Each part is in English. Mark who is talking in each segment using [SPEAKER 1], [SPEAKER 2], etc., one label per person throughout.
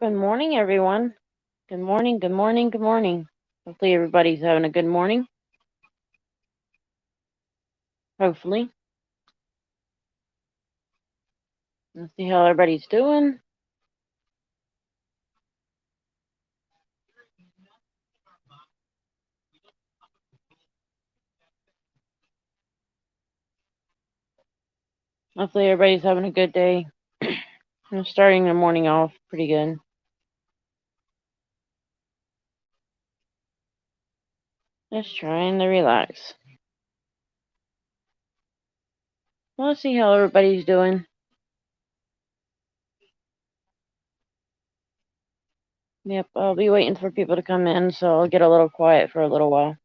[SPEAKER 1] Good morning, everyone. Good morning, good morning, good morning. Hopefully, everybody's having a good morning. Hopefully. Let's see how everybody's doing. Hopefully, everybody's having a good day. I'm starting the morning off pretty good. Just trying to relax. Well, let's see how everybody's doing. Yep, I'll be waiting for people to come in, so I'll get a little quiet for a little while.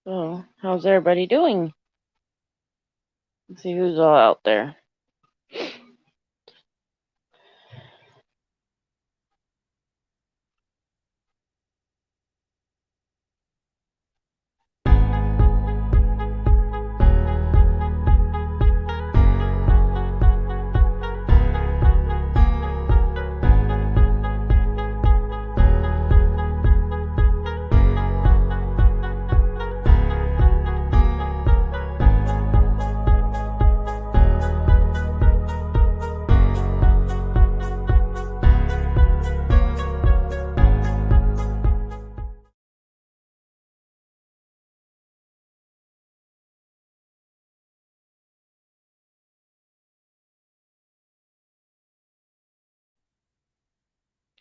[SPEAKER 1] So, how's everybody doing? Let's see who's all out there.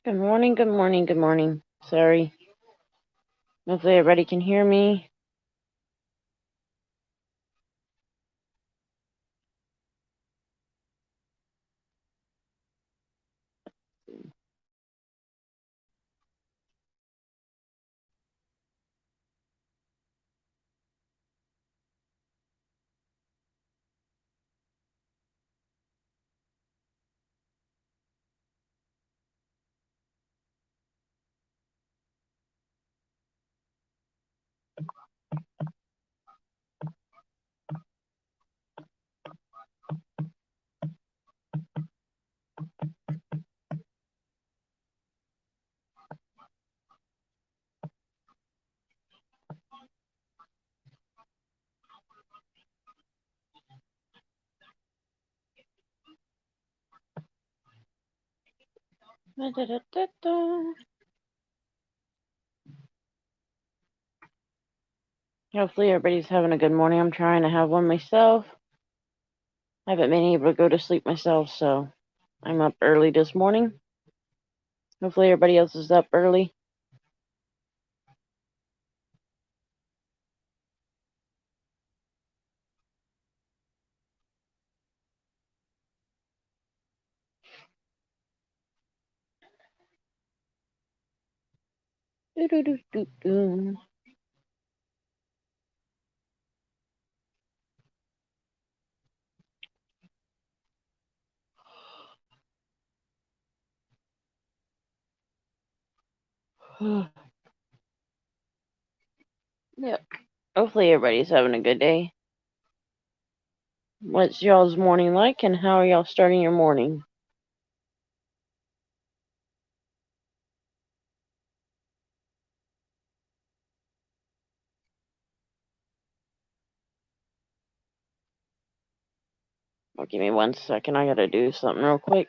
[SPEAKER 1] Good morning, good morning, good morning. Sorry. Hopefully, everybody can hear me. Da-da-da-da-da. Hopefully everybody's having a good morning. I'm trying to have one myself. I haven't been able to go to sleep myself, so I'm up early this morning. Hopefully everybody else is up early. Do-do-do-do-do. Yep. Hopefully everybody's having a good day. What's y'all's morning like, and how are y'all starting your morning? Well, give me 1 second. I gotta do something real quick.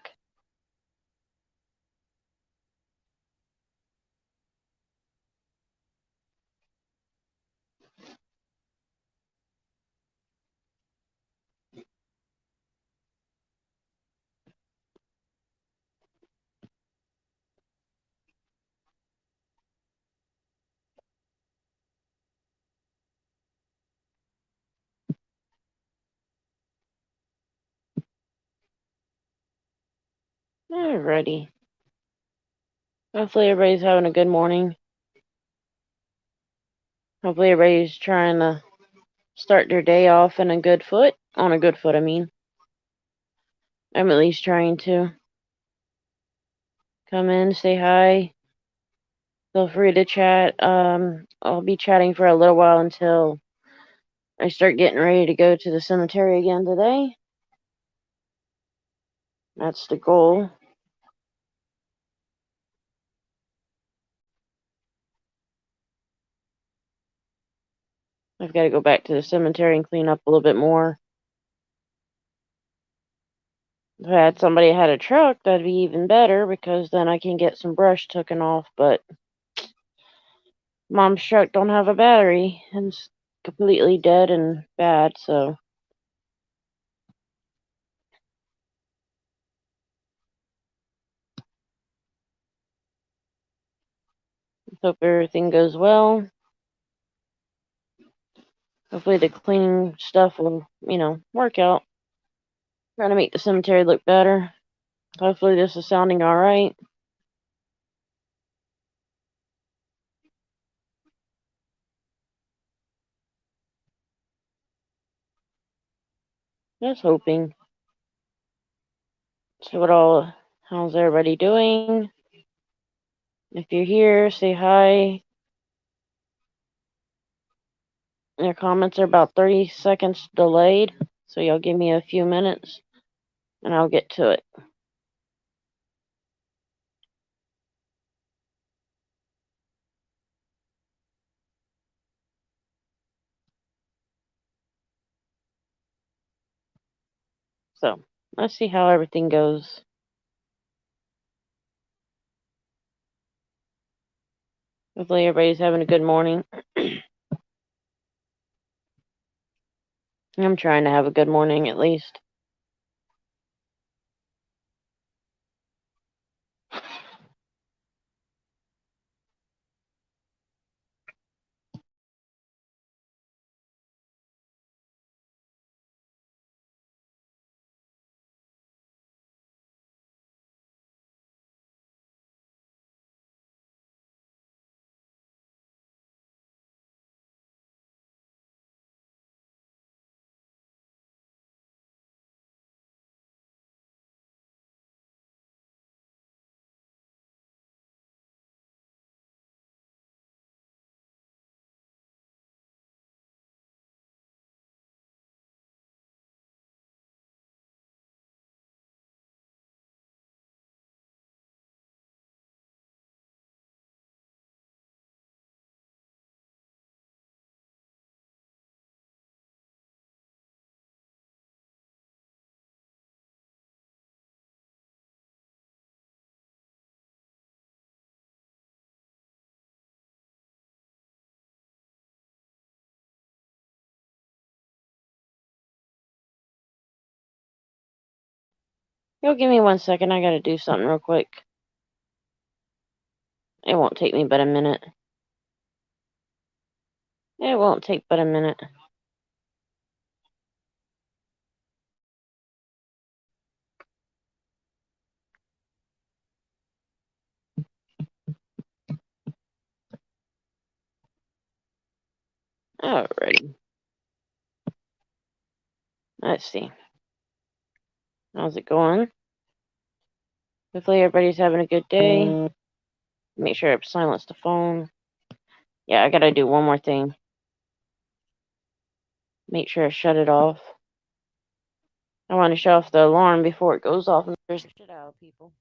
[SPEAKER 1] Alrighty. Hopefully everybody's having a good morning. Hopefully everybody's trying to start their day off on a good foot, I mean. I'm at least trying to. Come in, say hi. Feel free to chat. I'll be chatting for a little while until I start getting ready to go to the cemetery again today. That's the goal. I've got to go back to the cemetery and clean up a little bit more. If I had somebody had a truck, that'd be even better because then I can get some brush taken off. But Mom's truck don't have a battery and it's completely dead and bad, so hope everything goes well. Hopefully the cleaning stuff will, work out. Trying to make the cemetery look better. Hopefully this is sounding alright. Just hoping. So how's everybody doing? If you're here, say hi. Your comments are about 30 seconds delayed, so you'll give me a few minutes and I'll get to it. So, let's see how everything goes. Hopefully everybody's having a good morning. I'm trying to have a good morning at least. You'll give me 1 second. I gotta do something real quick. It won't take me but a minute. It won't take but a minute. Alrighty. Let's see. How's it going? Hopefully everybody's having a good day. Make sure I've silenced the phone. Yeah, I gotta do one more thing. Make sure I shut it off. I want to shut off the alarm before it goes off and scares the shit out of people.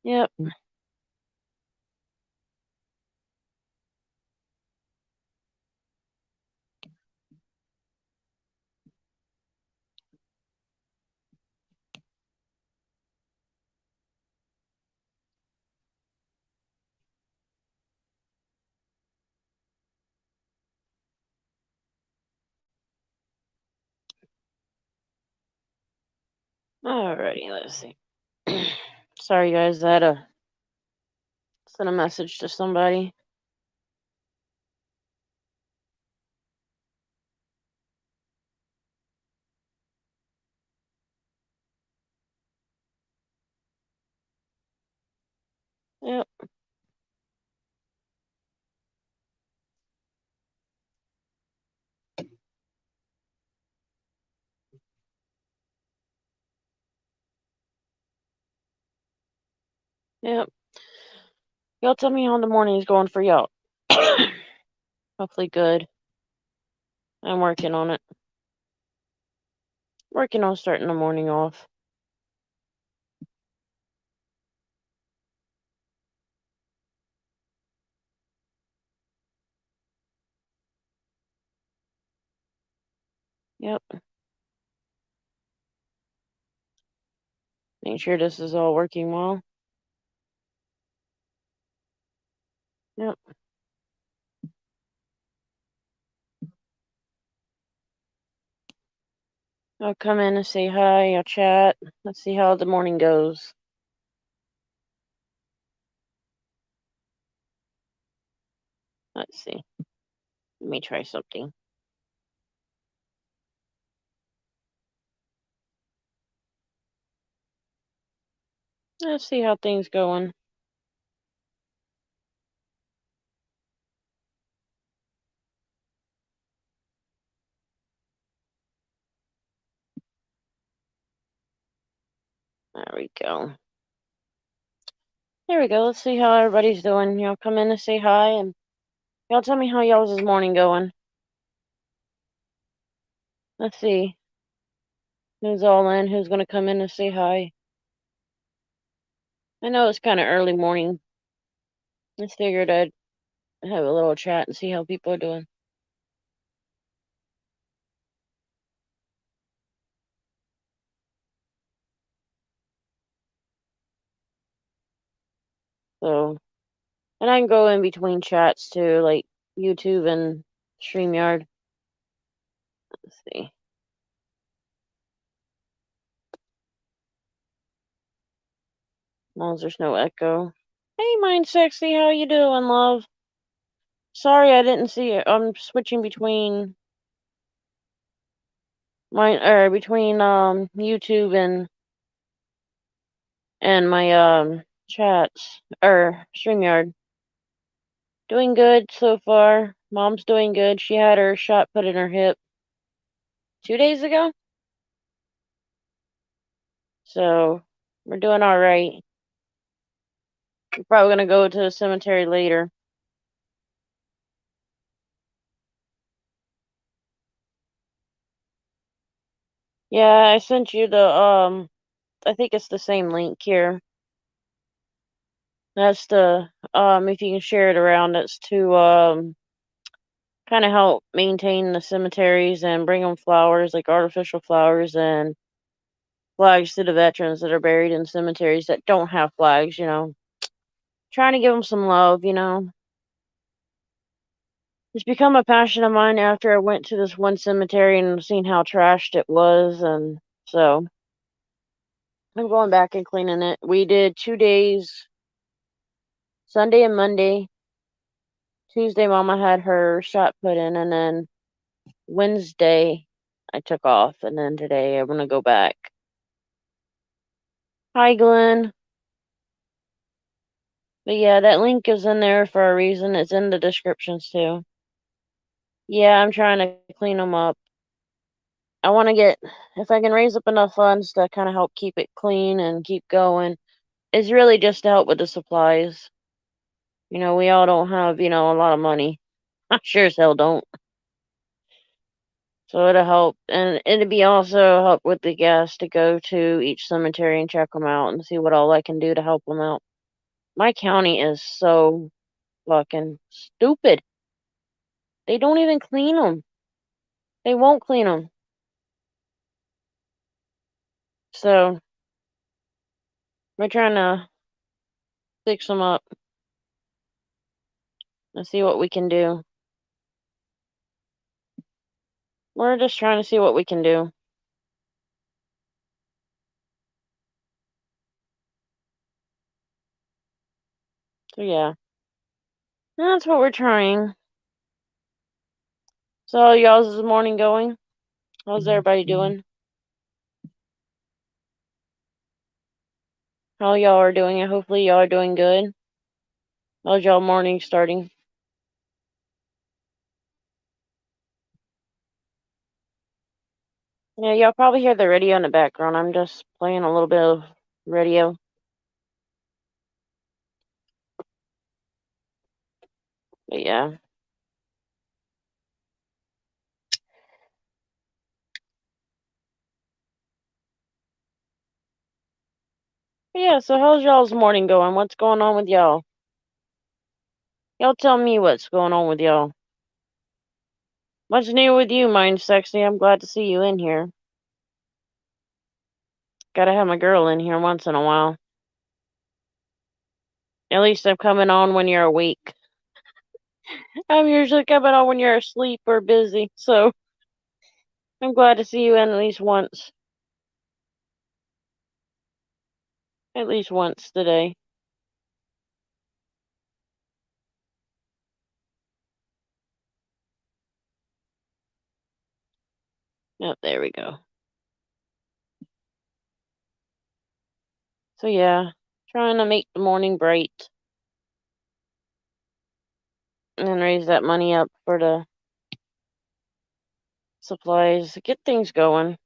[SPEAKER 1] Yep. Alrighty, let's see. Sorry guys, I had to send a message to somebody. Yep. Yep. Y'all tell me how the morning is going for y'all. Hopefully good. I'm working on it. Working on starting the morning off. Yep. Make sure this is all working well. Yep. I'll come in and say hi. I'll chat. Let's see how the morning goes. Let's see. Let me try something. Let's see how things going. There we go. There we go. Let's see how everybody's doing. Y'all come in and say hi, and y'all tell me how y'all's morning going. Let's see who's all in, who's gonna come in and say hi. I know it's kind of early morning. Just figured I'd have a little chat and see how people are doing. So, and I can go in between chats too, like YouTube and StreamYard. Let's see. As long as there's no echo. Hey, Mind Sexy, how you doing, love? Sorry I didn't see it. I'm switching between YouTube and my chats or StreamYard. Doing good so far. Mom's doing good. She had her shot put in her hip 2 days ago. So we're doing all right. We're probably gonna go to the cemetery later. Yeah, I sent you the I think it's the same link here. That's the if you can share it around, it's to kind of help maintain the cemeteries and bring them flowers, like artificial flowers and flags to the veterans that are buried in cemeteries that don't have flags, Trying to give them some love, It's become a passion of mine after I went to this one cemetery and seen how trashed it was, and so I'm going back and cleaning it. We did 2 days, Sunday and Monday. Tuesday, Mama had her shot put in, and then Wednesday, I took off, and then today I'm gonna go back. Hi, Glenn. But yeah, that link is in there for a reason. It's in the descriptions too. Yeah, I'm trying to clean them up. I want to get, if I can raise up enough funds to kind of help keep it clean and keep going. It's really just to help with the supplies. We all don't have, a lot of money. I sure as hell don't. So it'll help. And it'd be also help with the gas to go to each cemetery and check them out and see what all I can do to help them out. My county is so fucking stupid. They don't even clean them. They won't clean them. So we're trying to fix them up and see what we can do. We're just trying to see what we can do. So yeah, that's what we're trying. So y'all's is morning going? How's everybody doing? How y'all are doing? And hopefully y'all are doing good. How's y'all morning starting? Yeah, y'all probably hear the radio in the background. I'm just playing a little bit of radio. But yeah. But yeah, so how's y'all's morning going? What's going on with y'all? Y'all tell me what's going on with y'all. What's new with you, Mind Sexy? I'm glad to see you in here. Gotta have my girl in here once in a while. At least I'm coming on when you're awake. I'm usually coming on when you're asleep or busy, so I'm glad to see you in at least once. At least once today. Yep, there we go. So yeah, trying to make the morning bright and then raise that money up for the supplies, get things going.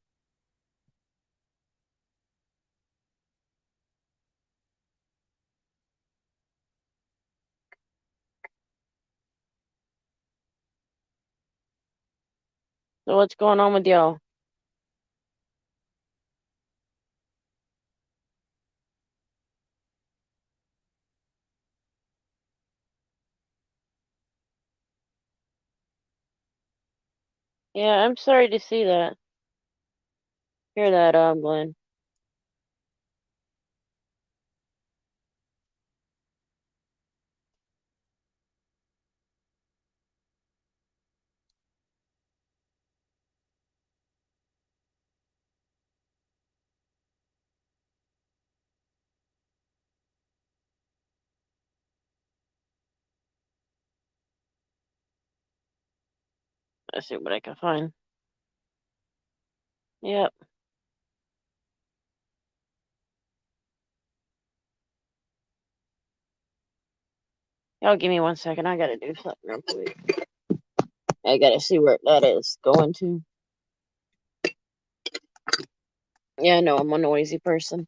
[SPEAKER 1] So what's going on with y'all? Yeah, I'm sorry to see that. Hear that, Glenn. Let's see what I can find. Yep. Y'all give me 1 second. I gotta do something real quick. I gotta see where that is going to. Yeah, I know I'm a noisy person.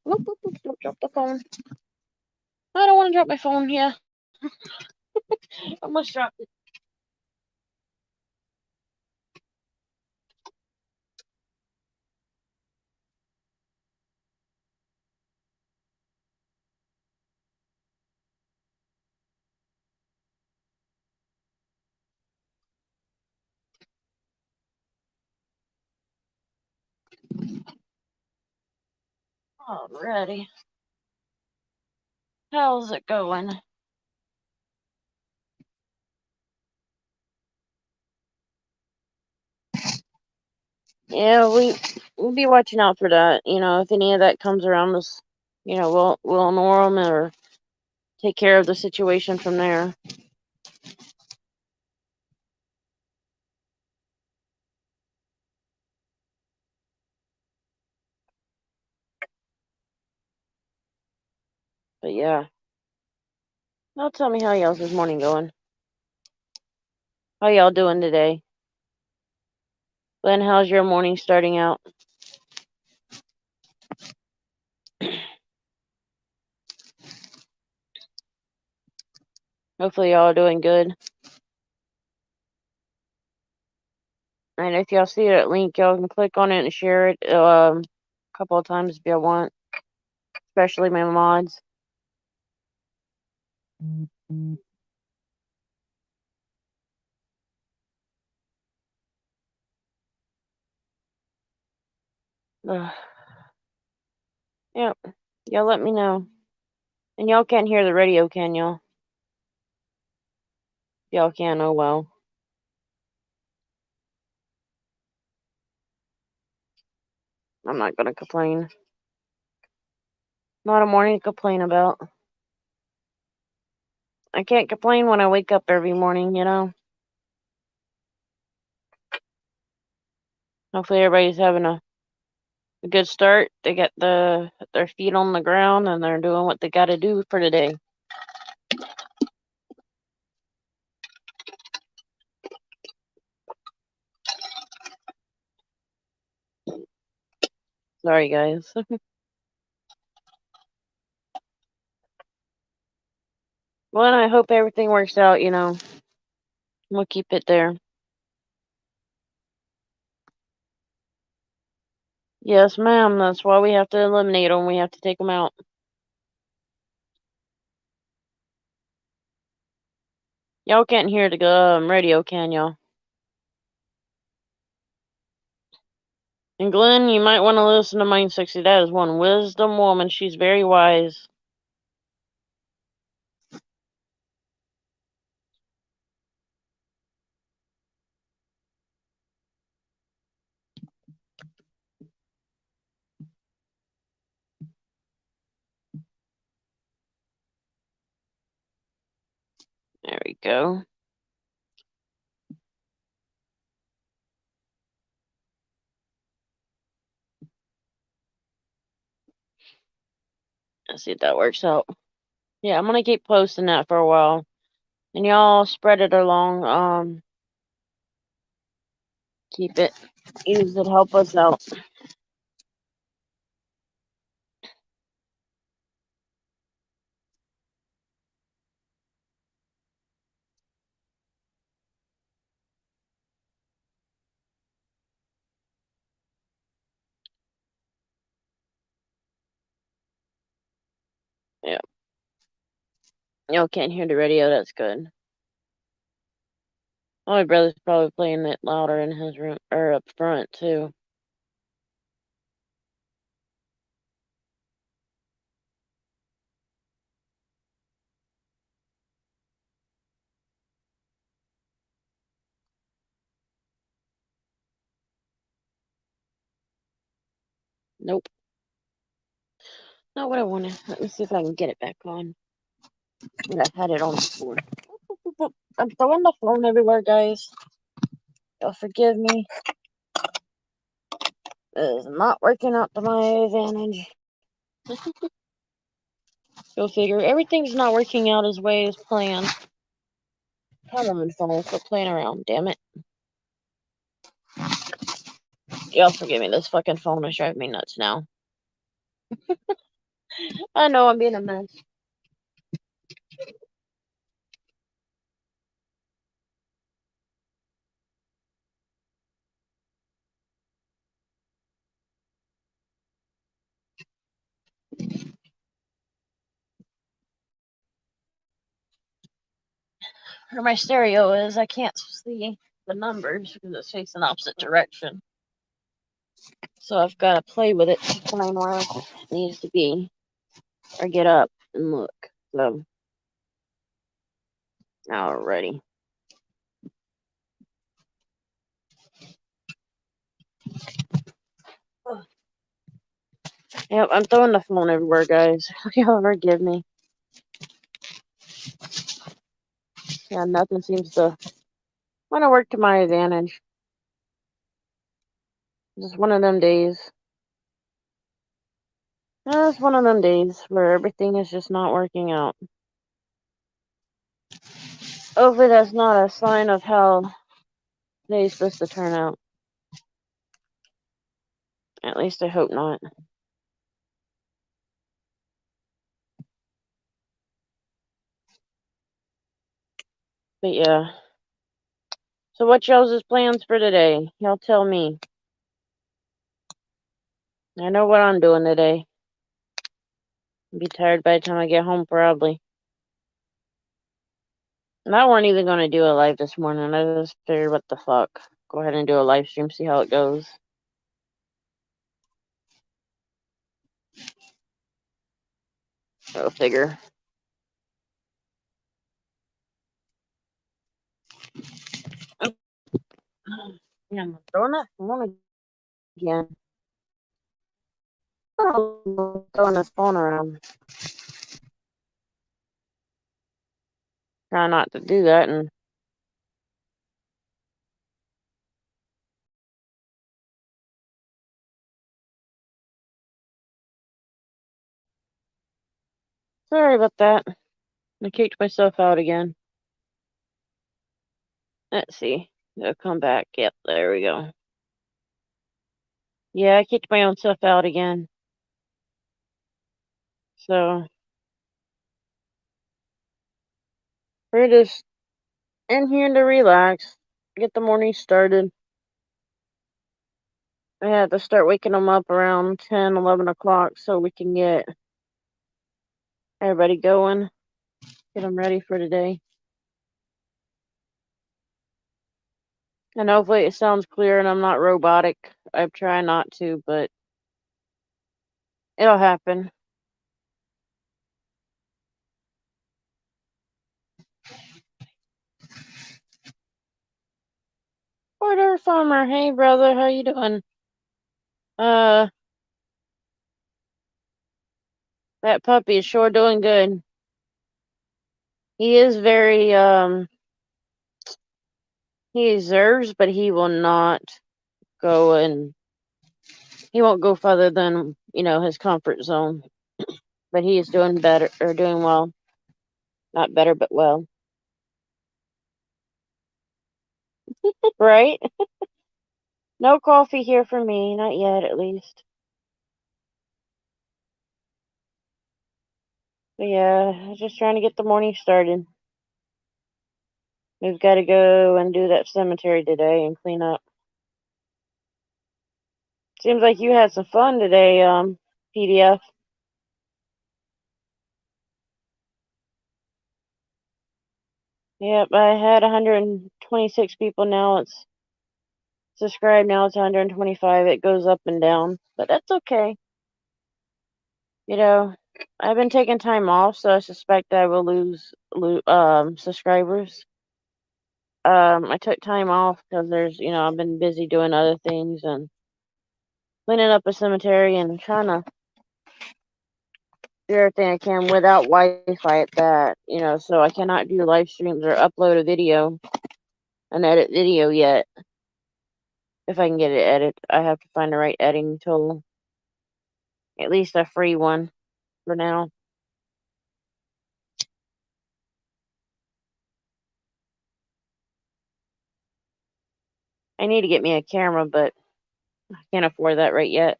[SPEAKER 1] Whoop, whoop, whoop, don't drop the phone. I don't want to drop my phone. Yeah, I almost dropped it. Alrighty. How's it going? Yeah, we'll be watching out for that. You know, if any of that comes around us, you know, we'll ignore them or take care of the situation from there. But yeah, now tell me how y'all's this morning going. How y'all doing today? Glenn, how's your morning starting out? Hopefully y'all are doing good. And if y'all see that link, y'all can click on it and share it a couple of times if y'all want, especially my mods. Ugh. Yep. Y'all let me know. And y'all can't hear the radio, can y'all? Y'all can, oh well. I'm not gonna complain. Not a morning to complain about. I can't complain when I wake up every morning, you know? Hopefully everybody's having a good start. They got their feet on the ground and they're doing what they gotta do for today. Sorry guys. Well, and I hope everything works out, you know. We'll keep it there. Yes, ma'am. That's why we have to eliminate them. We have to take them out. Y'all can't hear the radio, can y'all? And Glenn, you might want to listen to Mind 60. That is one wisdom woman. She's very wise. There we go. Let's see if that works out. Yeah, I'm gonna keep posting that for a while. And y'all spread it along. Keep it. Use it. Help us out. Yeah. Y'all can't hear the radio. That's good. My brother's probably playing it louder in his room or up front too. Nope. Not what I wanted. Let me see if I can get it back on. But I've had it on before. I'm throwing the phone everywhere, guys. Y'all forgive me. It is not working out to my advantage. Go figure. Everything's not working out as way as planned. Come on, phone. Quit playing around, damn it. Y'all forgive me. This fucking phone is driving me nuts now. I know I'm being a mess. Where my stereo is, I can't see the numbers because it's facing the opposite direction. So I've got to play with it to find where it needs to be. Or get up and look. So, alrighty. Yep, I'm throwing the phone everywhere, guys. Y'all forgive me. Yeah, nothing seems to want to work to my advantage. Just one of them days. It's one of them days where everything is just not working out. Hopefully that's not a sign of how today's supposed to turn out. At least I hope not. But yeah. So what y'all's plans for today? Y'all tell me. I know what I'm doing today. I'll be tired by the time I get home, probably. And I weren't even going to do a live this morning. I just figured, what the fuck. Go ahead and do a live stream, see how it goes. Go figure. Yeah, I'm throwing that phone again. Oh, throwing this phone around. Try not to do that. And sorry about that. I kicked myself out again. Let's see. It'll come back. Yep, there we go. Yeah, I kicked my own self out again. So We're just in here to relax, get the morning started. I had to start waking them up around 10, 11 o'clock so we can get everybody going, get them ready for today. And hopefully it sounds clear and I'm not robotic. I'm trying not to, but it'll happen. Order farmer, hey brother, how you doing? Uh, that puppy is sure doing good. He is very he observes, but he will not go and he won't go further than, his comfort zone. But he is doing better or doing well. Not better, but well. Right? No coffee here for me, not yet at least. But yeah, just trying to get the morning started. We've got to go and do that cemetery today and clean up. Seems like you had some fun today, PDF. Yep, I had 126 people now. It's subscribed now. It's 125. It goes up and down, but that's okay. I've been taking time off, so I suspect I will lose subscribers. I took time off because I've been busy doing other things and cleaning up a cemetery and trying to do everything I can without Wi-Fi at that. So I cannot do live streams or upload a video and edit video yet. If I can get it edited, I have to find the right editing tool. At least a free one for now. I need to get me a camera, but I can't afford that right yet.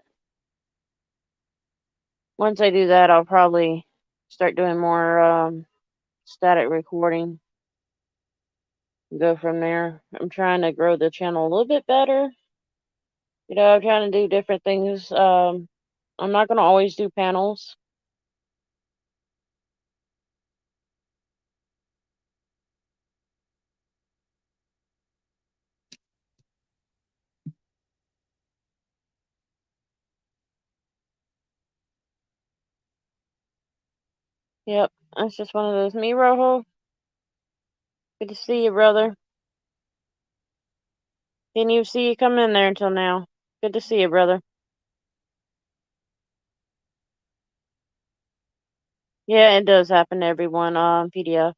[SPEAKER 1] Once I do that, I'll probably start doing more static recording. Go from there. I'm trying to grow the channel a little bit better. I'm trying to do different things. I'm not going to always do panels. Yep, that's just one of those. Me, Rojo. Good to see you, brother. Didn't even see you come in there until now. Good to see you, brother. Yeah, it does happen to everyone on PDF.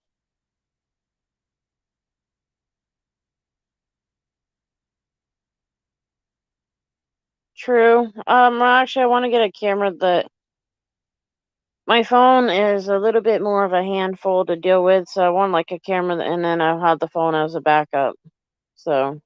[SPEAKER 1] True. Actually, I want to get a camera that my phone is a little bit more of a handful to deal with, so I want like a camera, and then I'll have the phone as a backup. So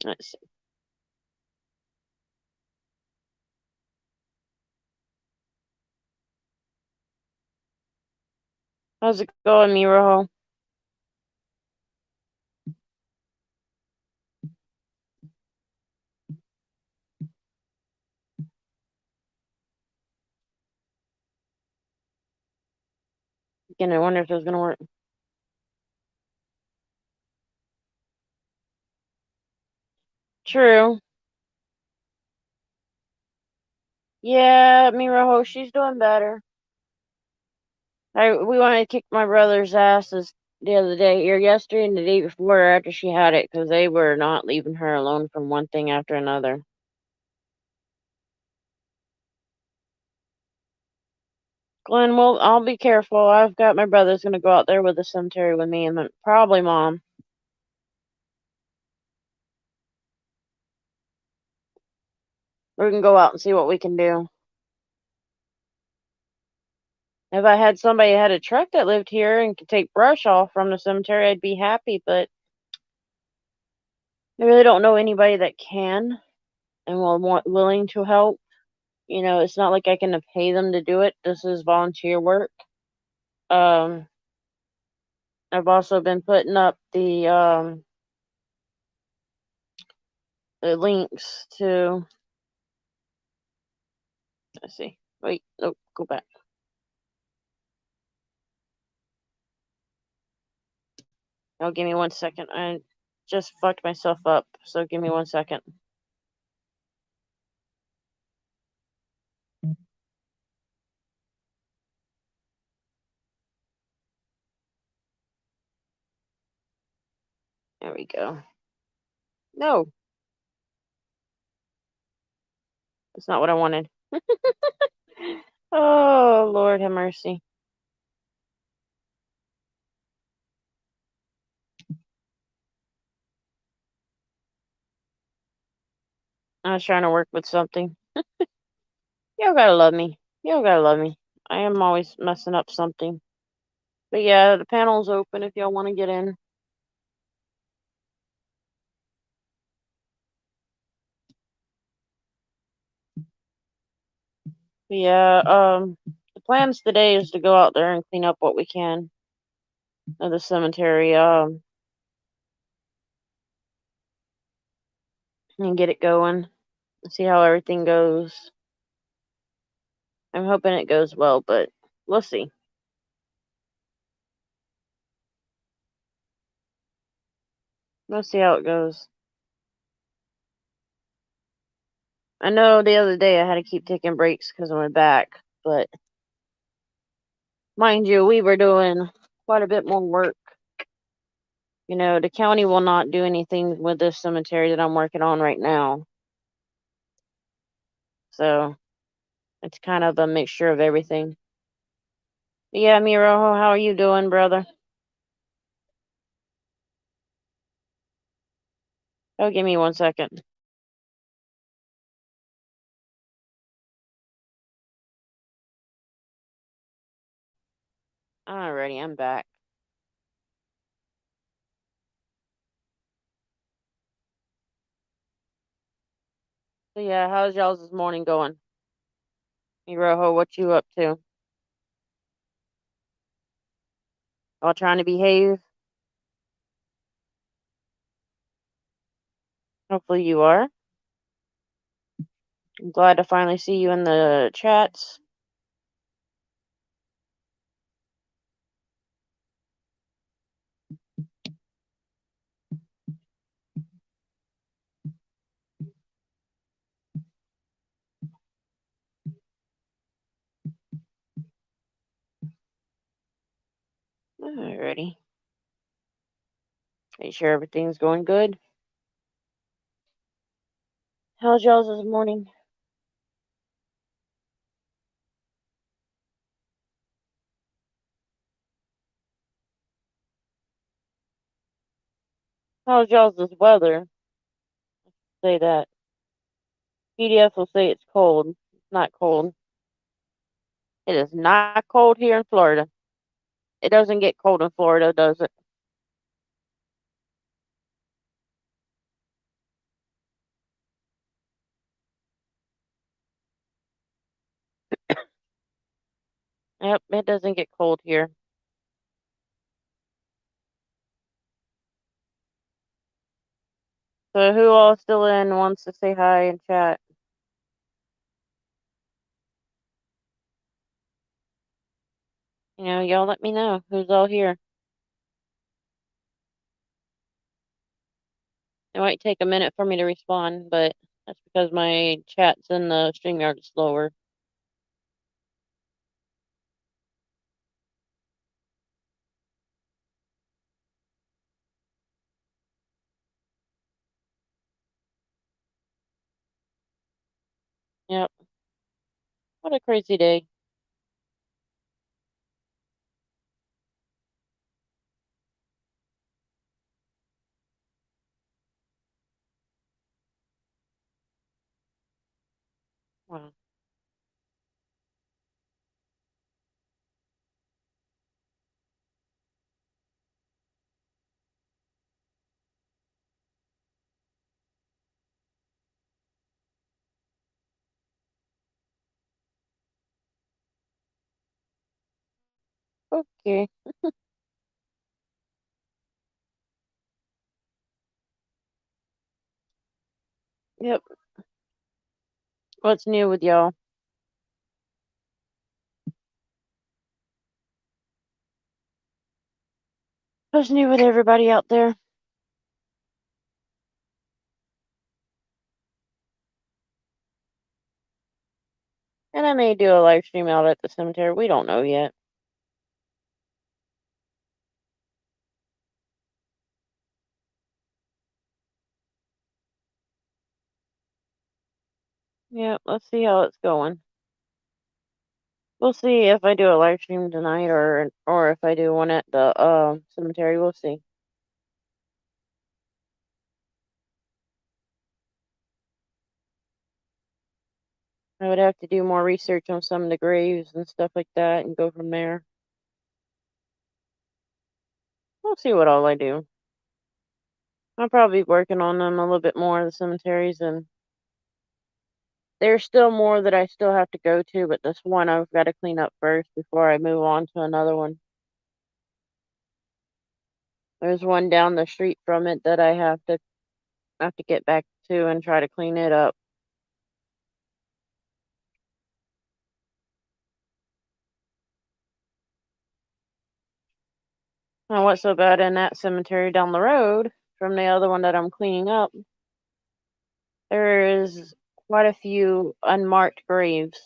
[SPEAKER 1] let's see. How's it going, Miroho? Again, I wonder if it's gonna work. True. Yeah, Miroho, she's doing better. We wanted to kick my brother's asses the other day, or yesterday and the day before after she had it, because they were not leaving her alone from one thing after another. Glenn, well, I'll be careful. I've got my brother's gonna go out there with the cemetery with me, and probably mom. We can go out and see what we can do. If I had somebody that had a truck that lived here and could take brush off from the cemetery, I'd be happy, but I really don't know anybody that can and willing to help. It's not like I can pay them to do it. This is volunteer work. Um, I've also been putting up the links to, let's see. Wait, nope, go back. Oh, give me 1 second. I just fucked myself up, so give me 1 second. There we go. No, that's not what I wanted. Oh, Lord have mercy. I was trying to work with something. Y'all gotta love me. Y'all gotta love me. I am always messing up something. But yeah, the panel's open if y'all want to get in. But yeah, the plans today is to go out there and clean up what we can of the cemetery, and get it going. See how everything goes. I'm hoping it goes well, but we'll see. We'll see how it goes. I know the other day I had to keep taking breaks because of my back, but mind you, we were doing quite a bit more work. The county will not do anything with this cemetery that I'm working on right now. So it's kind of a mixture of everything. But yeah, Miroho, how are you doing, brother? Oh, give me 1 second. Alrighty, I'm back. So yeah, how's y'all's this morning going? Miroho, what you up to? All trying to behave? Hopefully you are. I'm glad to finally see you in the chats. Alrighty. Are you sure everything's going good? How's y'all's this morning? How's y'all's this weather? Say that. PDF will say it's cold. It's not cold. It is not cold here in Florida. It doesn't get cold in Florida, does it? Yep, it doesn't get cold here. So who all still in wants to say hi and chat? Y'all let me know who's all here. It might take a minute for me to respond, but that's because my chats in the StreamYard is slower. Yep. What a crazy day. Okay. Yep. What's new with y'all? What's new with everybody out there? And I may do a live stream out at the cemetery. We don't know yet. Yep. Let's see how it's going. We'll see if I do a live stream tonight or if I do one at the cemetery. We'll see. I would have to do more research on some of the graves and stuff like that and go from there. We'll see what all I do. I'll probably be working on them a little bit more, the cemeteries, and there's still more that I still have to go to, but this one I've got to clean up first before I move on to another one. There's one down the street from it that I have to get back to and try to clean it up. And what's so bad in that cemetery down the road from the other one that I'm cleaning up? There is quite a few unmarked graves.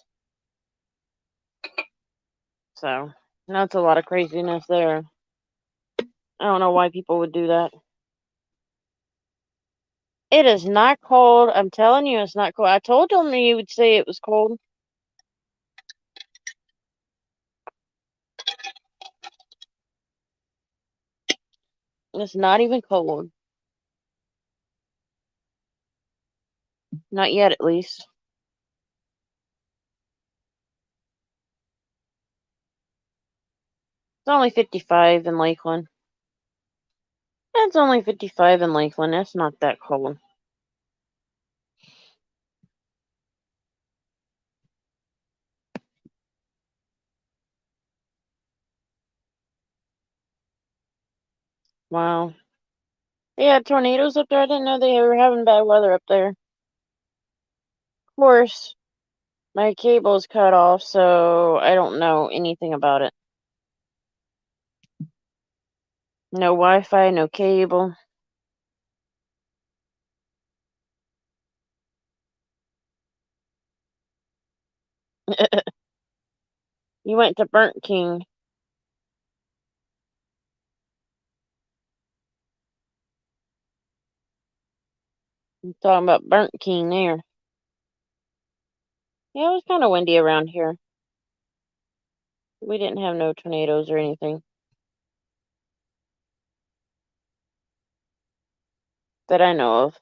[SPEAKER 1] So that's a lot of craziness there. I don't know why people would do that. It is not cold. I'm telling you, it's not cold. I told them you would say it was cold. It's not even cold. Not yet, at least. It's only 55 in Lakeland. It's only 55 in Lakeland. It's not that cold. Wow. They had tornadoes up there. I didn't know they were having bad weather up there. Of course, my cable's cut off, so I don't know anything about it. No Wi-Fi, no cable. You went to Burnt King. I'm talking about Burnt King there. Yeah, it was kind of windy around here. We didn't have no tornadoes or anything that I know of.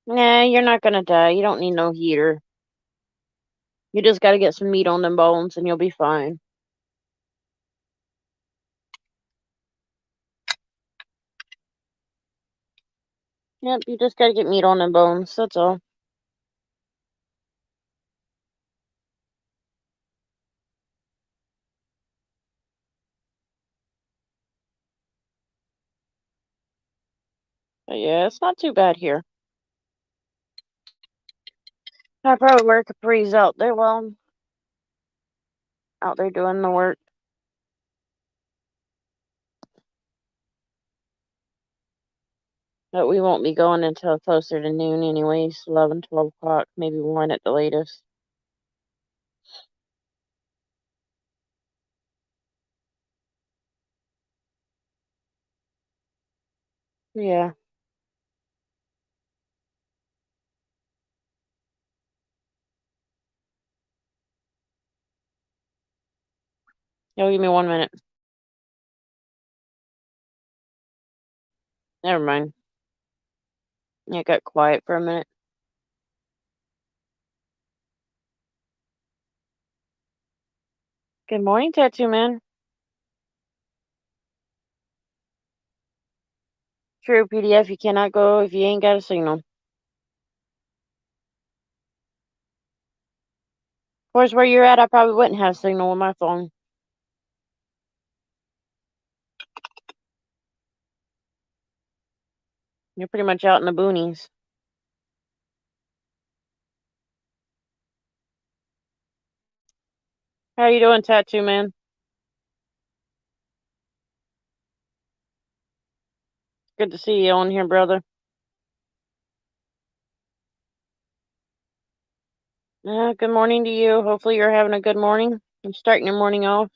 [SPEAKER 1] Nah, you're not gonna die. You don't need no heater. You just gotta get some meat on them bones and you'll be fine. Yep, you just gotta get meat on them bones. That's all. But yeah, it's not too bad here. I probably wear capris out there while I'm out there doing the work. But we won't be going until closer to noon anyways. 11, 12 o'clock, maybe 1 at the latest. Yeah. Yo, give me 1 minute. Never mind. Yeah, it got quiet for a minute. Good morning, Tattoo Man. True PDF, you cannot go if you ain't got a signal. course, where you're at, I probably wouldn't have signal with my phone. You're pretty much out in the boonies. How you doing, Tattoo Man? Good to see you on here, brother. Good morning to you. Hopefully you're having a good morning. I'm starting your morning off.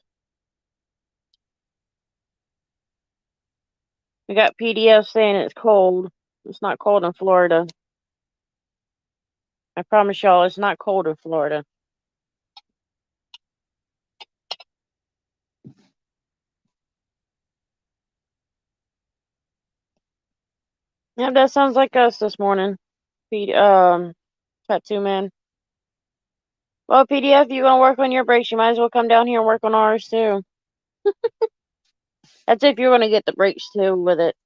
[SPEAKER 1] We got PDF saying it's cold. It's not cold in Florida. I promise y'all it's not cold in Florida. Yep, that sounds like us this morning. Tattoo Man. Well, PDF, you gonna work on your breaks, you might as well come down here and work on ours too. That's if you're gonna get the breaks too with it.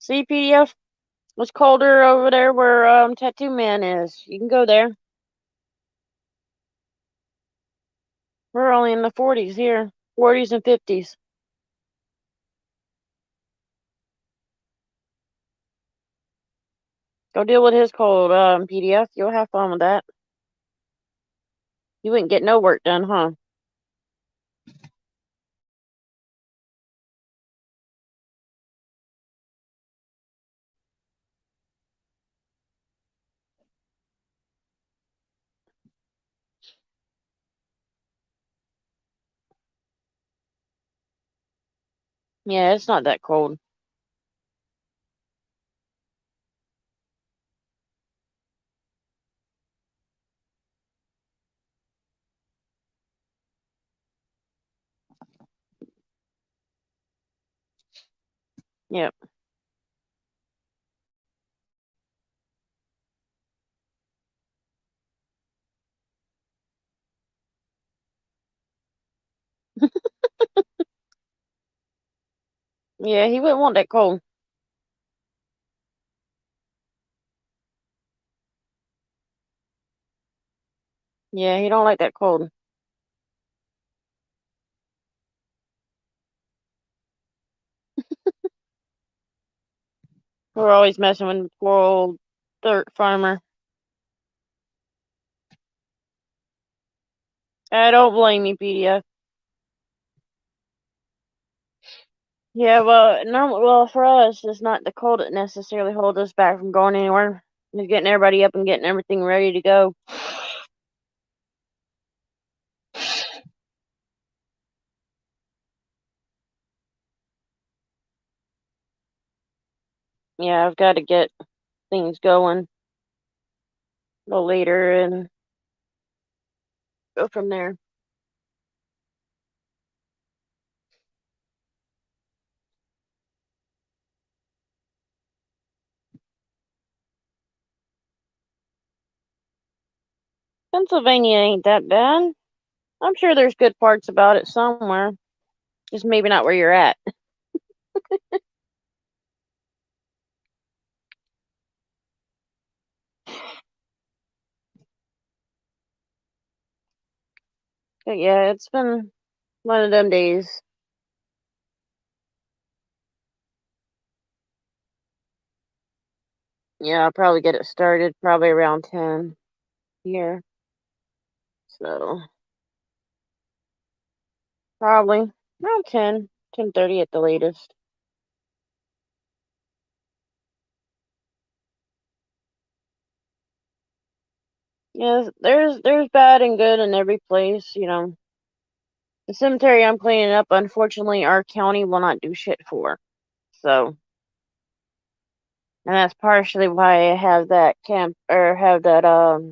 [SPEAKER 1] See, PDF, it's colder over there where Tattoo Man is. You can go there. We're only in the 40s here. 40s and 50s. Go deal with his cold, PDF. You'll have fun with that. You wouldn't get no work done, huh? Yeah, it's not that cold. Yep. Yeah, he wouldn't want that cold. Yeah, he don't like that cold. We're always messing with poor old dirt farmer. I don't blame you, PDF. Yeah, well, no, well, for us, it's not the cold that necessarily holds us back from going anywhere. It's getting everybody up and getting everything ready to go. Yeah, I've got to get things going a little later and go from there. Pennsylvania ain't that bad. I'm sure there's good parts about it somewhere. Just maybe not where you're at. But yeah, it's been one of them days. Yeah, I'll probably get it started probably around 10 here. So probably around 10, 10:30 at the latest. Yeah, there's bad and good in every place, you know. The cemetery I'm cleaning up, unfortunately, our county will not do shit for. So, and that's partially why I have that camp or have that or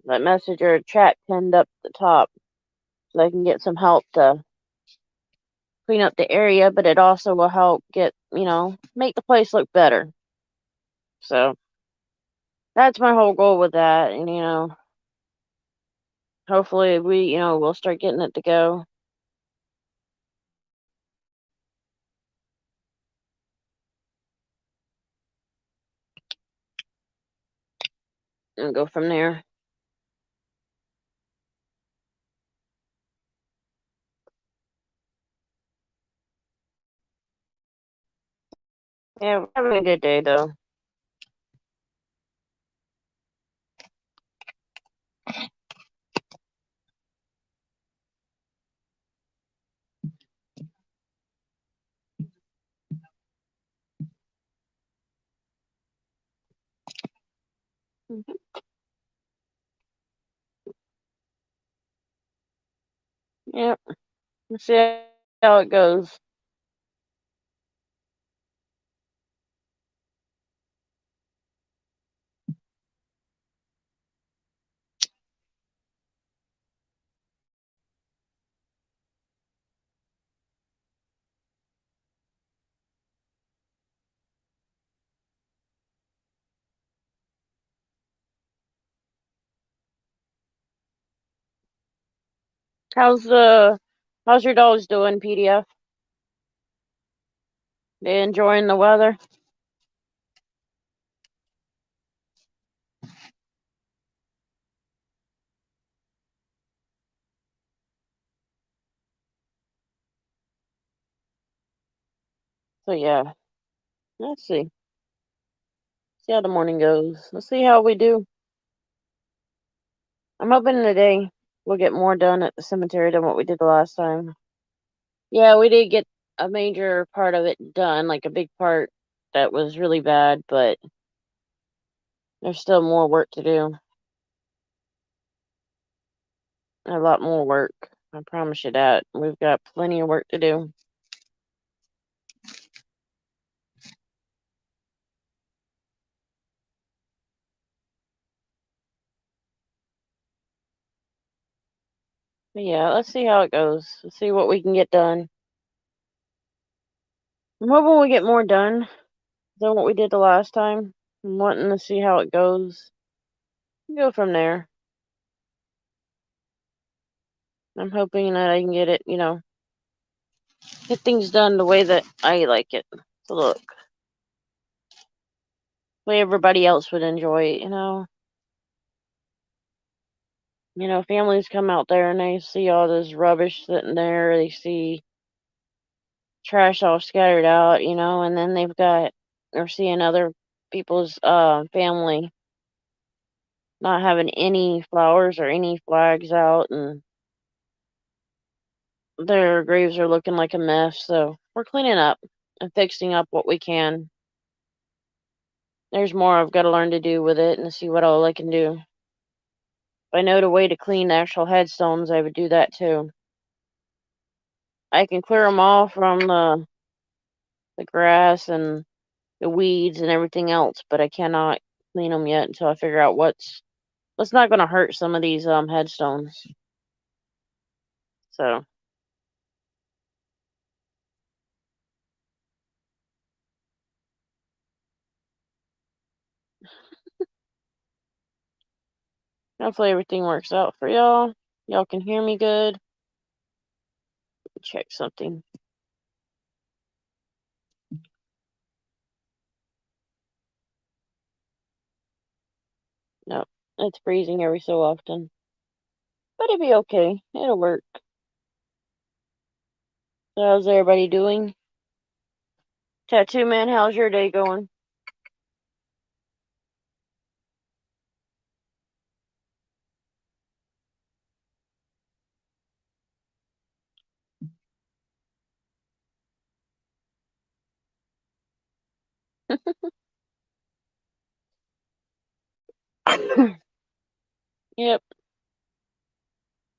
[SPEAKER 1] that message or chat pinned up at the top, so I can get some help to clean up the area, but it also will help get, make the place look better. So that's my whole goal with that, and hopefully we'll start getting it to go and go from there. Yeah, we're having a good day though. Mhm. Yep. Let's see how it goes. How's your dogs doing, PDF? They enjoying the weather? So yeah, let's see. See how the morning goes. Let's see how we do. I'm hoping today we'll get more done at the cemetery than what we did the last time. Yeah, we did get a major part of it done, like a big part that was really bad, but there's still more work to do. A lot more work. I promise you that. We've got plenty of work to do. But yeah, let's see how it goes. Let's see what we can get done. I'm hoping we get more done than what we did the last time. I'm wanting to see how it goes. Go from there. I'm hoping that I can get it, get things done the way that I like it to look. The way everybody else would enjoy it. Families come out there and they see all this rubbish sitting there. They see trash all scattered out, and then they're seeing other people's family not having any flowers or any flags out, and their graves are looking like a mess. So we're cleaning up and fixing up what we can. There's more I've got to learn to do with it and see what all I can do. If I know the way to clean the actual headstones, I would do that too. I can clear them all from the grass and the weeds and everything else, but I cannot clean them yet until I figure out what's not going to hurt some of these headstones. So hopefully everything works out for y'all. Y'all can hear me good. Check something. No, it's freezing every so often, but it'll be okay. It'll work. So how's everybody doing? Tattoo man, how's your day going? Yep,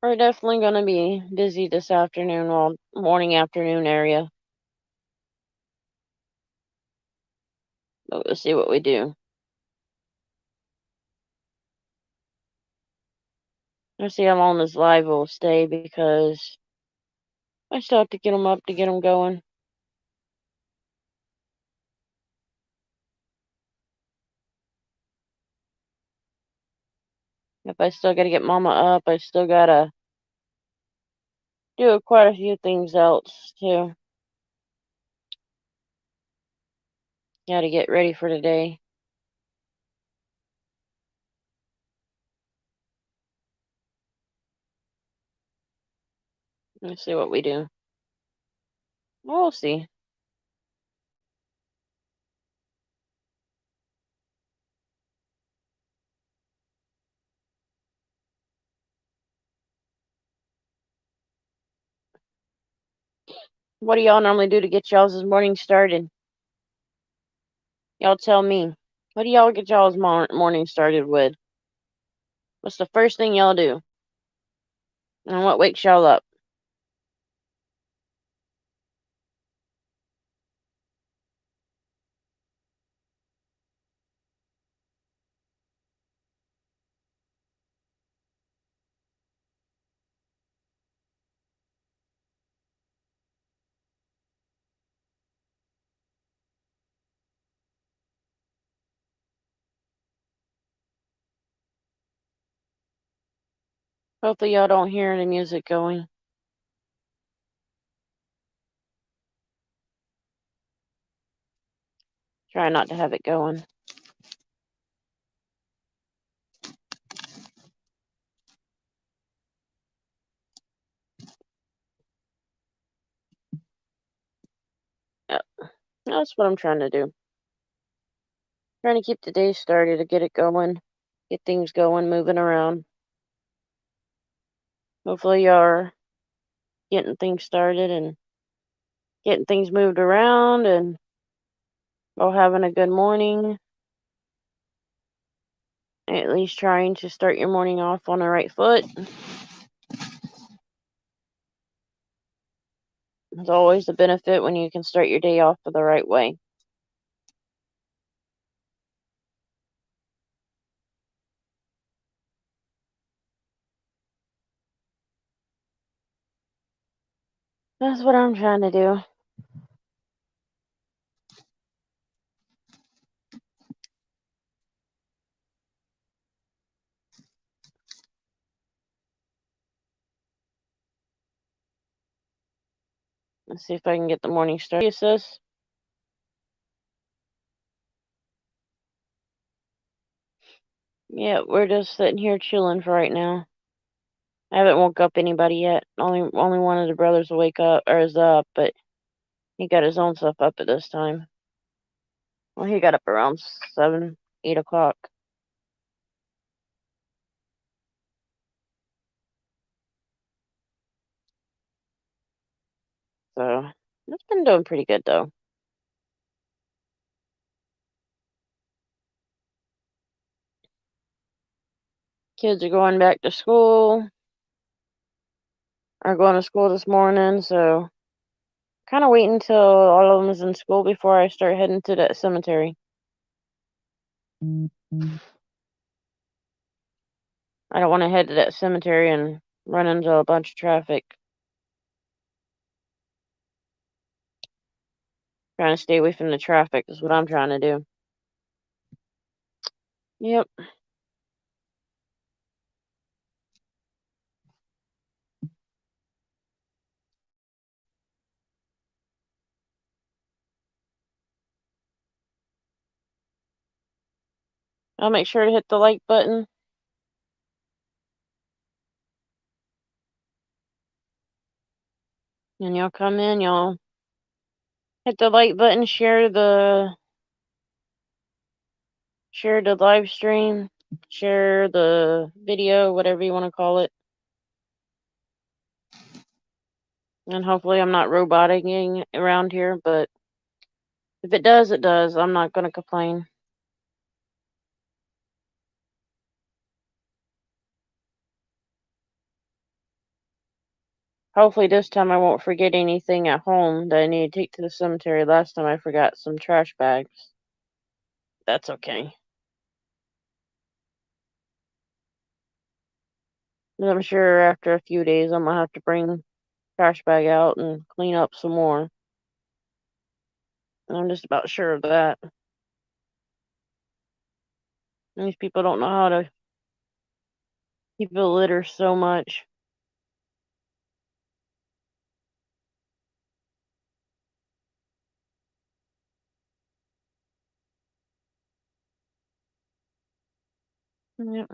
[SPEAKER 1] we're definitely gonna be busy this afternoon, well, morning afternoon area. But we'll see what we do. I'll see how long this live will stay because I still have to get them up to get them going. If I still gotta get Mama up, I still gotta do quite a few things else too. Gotta get ready for today. Let's see what we do. We'll see. What do y'all normally do to get y'all's morning started? Y'all tell me. What do y'all get y'all's morning started with? What's the first thing y'all do? And what wakes y'all up? Hopefully y'all don't hear any music going. Try not to have it going. Yep. That's what I'm trying to do. Trying to keep the day started, to get it going, get things going, moving around. Hopefully y'all are getting things started and getting things moved around and all having a good morning. At least trying to start your morning off on the right foot. It's always a benefit when you can start your day off the right way. That's what I'm trying to do. Let's see if I can get the morning started. Sis. Yeah, we're just sitting here chilling for right now. I haven't woke up anybody yet. Only one of the brothers will wake up or is up, but he got his own stuff up at this time. Well, he got up around 7, 8 o'clock. So it's been doing pretty good though. Kids are going back to school. Are going to school this morning, so kind of waiting until all of them is in school before I start heading to that cemetery. I don't want to head to that cemetery and run into a bunch of traffic. Trying to stay away from the traffic is what I'm trying to do. Yep. I'll make sure to hit the like button. And y'all come in, y'all hit the like button, share the live stream, share the video, whatever you want to call it. And hopefully I'm not roboting around here, but if it does, it does. I'm not going to complain. Hopefully this time I won't forget anything at home that I need to take to the cemetery. Last time I forgot some trash bags. That's okay. I'm sure after a few days I'm going to have to bring trash bag out and clean up some more. I'm just about sure of that. These people don't know how to People litter so much. Yep.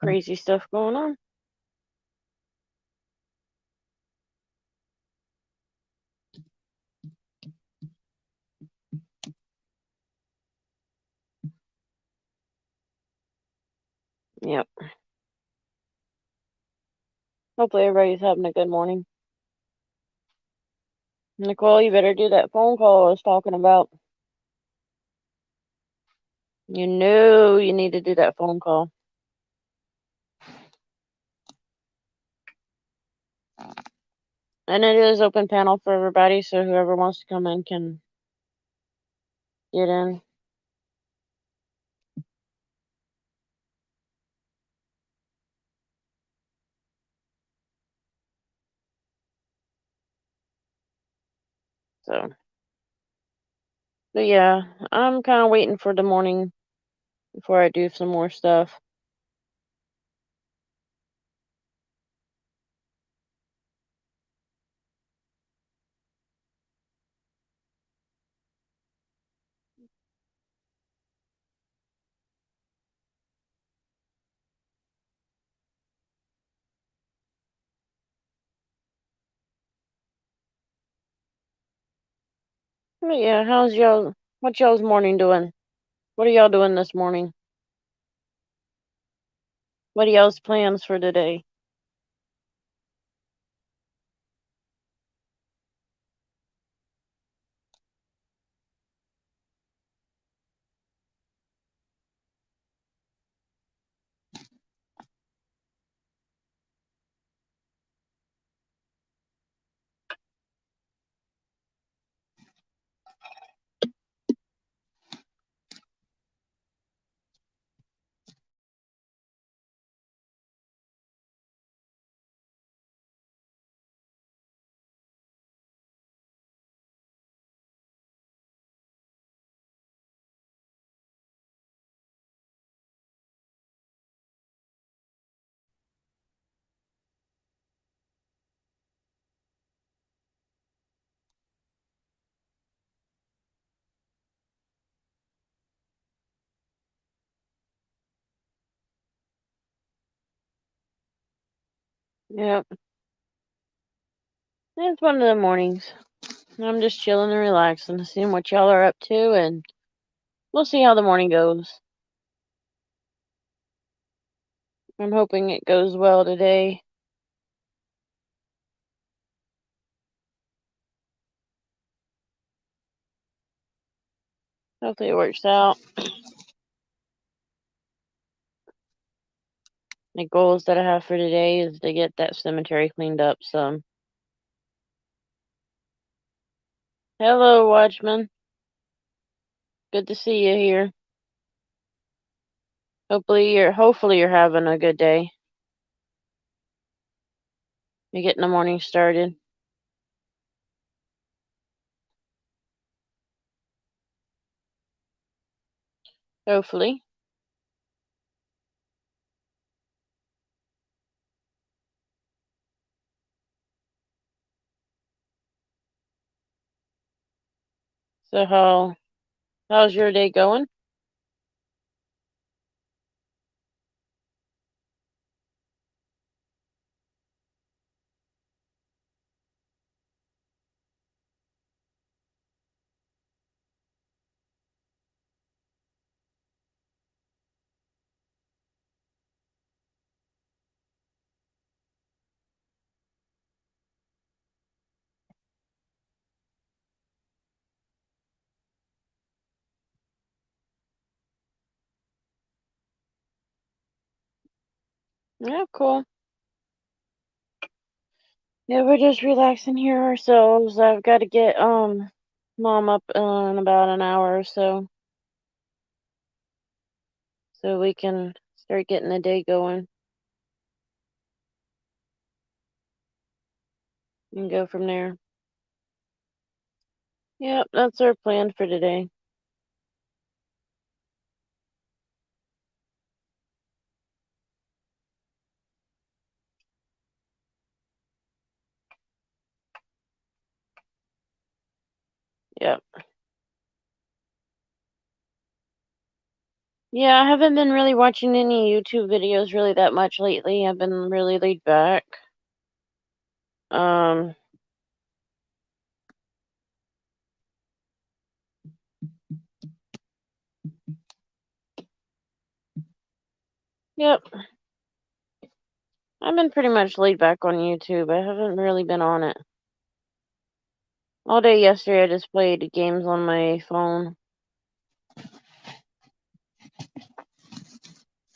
[SPEAKER 1] Crazy stuff going on. Yep. Hopefully everybody's having a good morning. Nicole, you better do that phone call I was talking about. You know you need to do that phone call. And it is open panel for everybody, so whoever wants to come in can get in. So, but yeah, I'm kind of waiting for the morning before I do some more stuff. But yeah, what y'all's morning doing? What are y'all doing this morning? What are y'all's plans for today? Yep, it's one of the mornings. I'm just chilling and relaxing, seeing what y'all are up to, and we'll see how the morning goes. I'm hoping it goes well today. Hopefully it works out. The goals that I have for today is to get that cemetery cleaned up some. Hello, Watchman. Good to see you here. Hopefully you're having a good day. You're getting the morning started. Hopefully. So how's your day going? Yeah, cool. Yeah, we're just relaxing here ourselves. I've got to get Mom up in about an hour or so. so we can start getting the day going and go from there. Yep, that's our plan for today. Yep. Yeah, I haven't been really watching any YouTube videos really that much lately. I've been really laid back. Um, yep. I've been pretty much laid back on YouTube. I haven't really been on it. All day yesterday I just played games on my phone.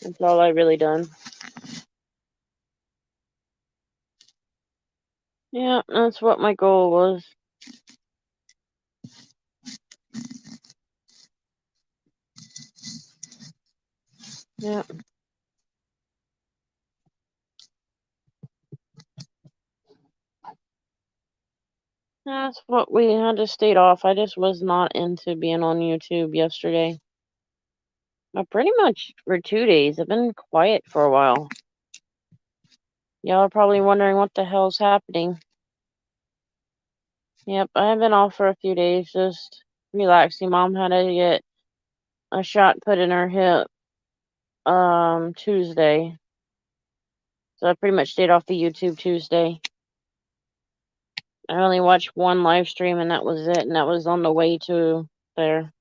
[SPEAKER 1] That's all I really done. Yeah, that's what my goal was. Yeah. That's what we had to stay off. I just was not into being on YouTube yesterday. Pretty much for 2 days. I've been quiet for a while. Y'all are probably wondering what the hell's happening. Yep, I've been off for a few days, just relaxing. Mom had to get a shot put in her hip Tuesday. So I pretty much stayed off the YouTube Tuesday. I only watched one live stream and that was it, and that was on the way to there.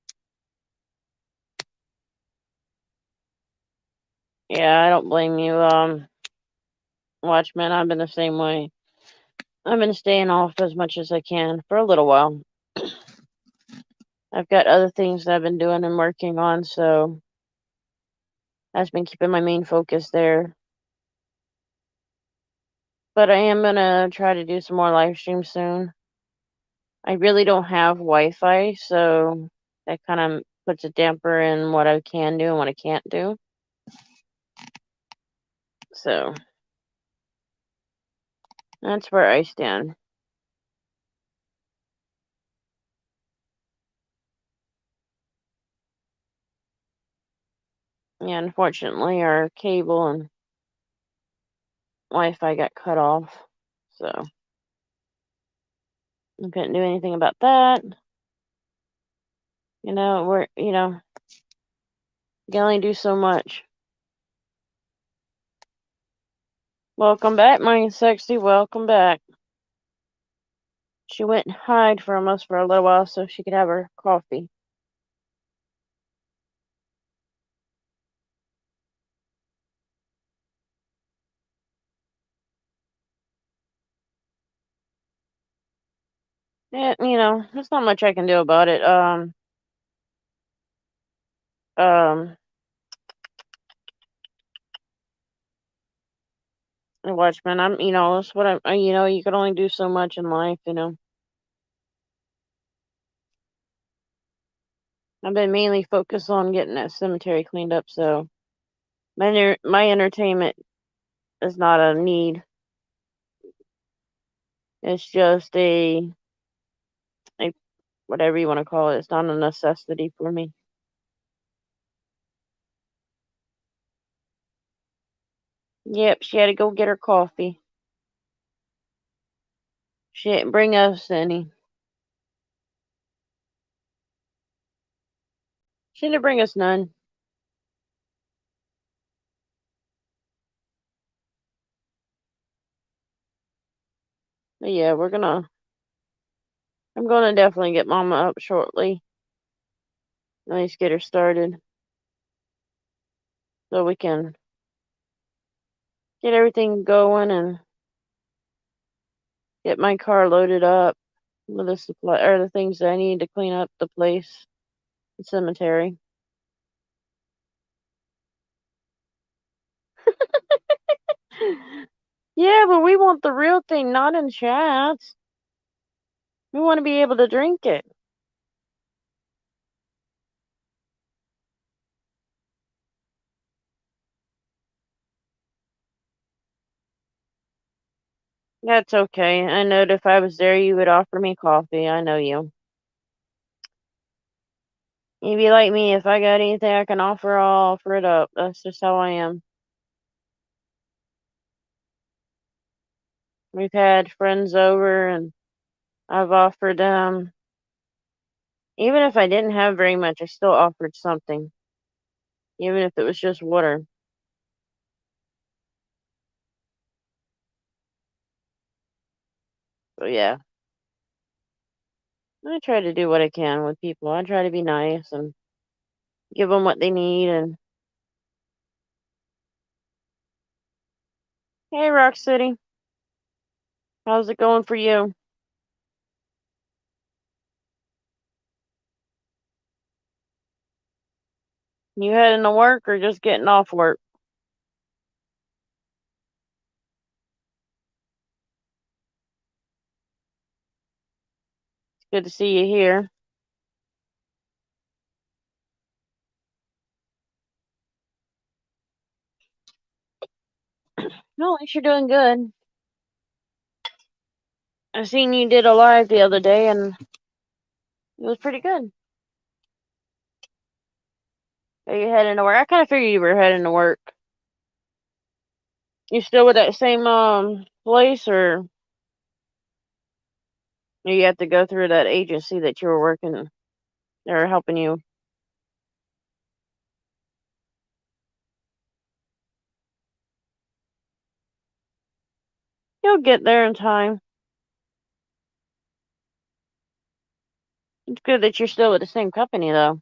[SPEAKER 1] Yeah, I don't blame you, Watchman. I've been the same way. I've been staying off as much as I can for a little while. I've got other things that I've been doing and working on, so that's been keeping my main focus there. But I am gonna try to do some more live streams soon. I really don't have Wi-Fi, so that kind of puts a damper in what I can do and what I can't do. So that's where I stand. Yeah, unfortunately, our cable and Wi-Fi got cut off, so I couldn't do anything about that. You can only do so much. Welcome back, my sexy. Welcome back. She went and hide from us for a little while so she could have her coffee. Yeah, there's not much I can do about it. Um, Watchman, that's what you can only do so much in life. I've been mainly focused on getting that cemetery cleaned up, so my entertainment is not a need. It's just a whatever you want to call it. It's not a necessity for me. Yep, she had to go get her coffee. She didn't bring us any. She didn't bring us none. But yeah, I'm gonna definitely get Mama up shortly. At least get her started. So we can get everything going and get my car loaded up with the supply or the things that I need to clean up the place, the cemetery. Yeah, but we want the real thing, not in chats. We want to be able to drink it. That's okay. I knowed if I was there, you would offer me coffee. I know you. You be like me. If I got anything I can offer, I'll offer it up. That's just how I am. We've had friends over, and I've offered them. Even if I didn't have very much, I still offered something, even if it was just water. So yeah, I try to do what I can with people. I try to be nice and give them what they need. And hey, Rock City, how's it going for you? You heading to work or just getting off work? It's good to see you here. No, at least you're doing good. I seen you did a live the other day, and it was pretty good. Are you heading to work? I kind of figured you were heading to work. You still with that same place, or you have to go through that agency that you were working? They're helping you. You'll get there in time. It's good that you're still with the same company, though.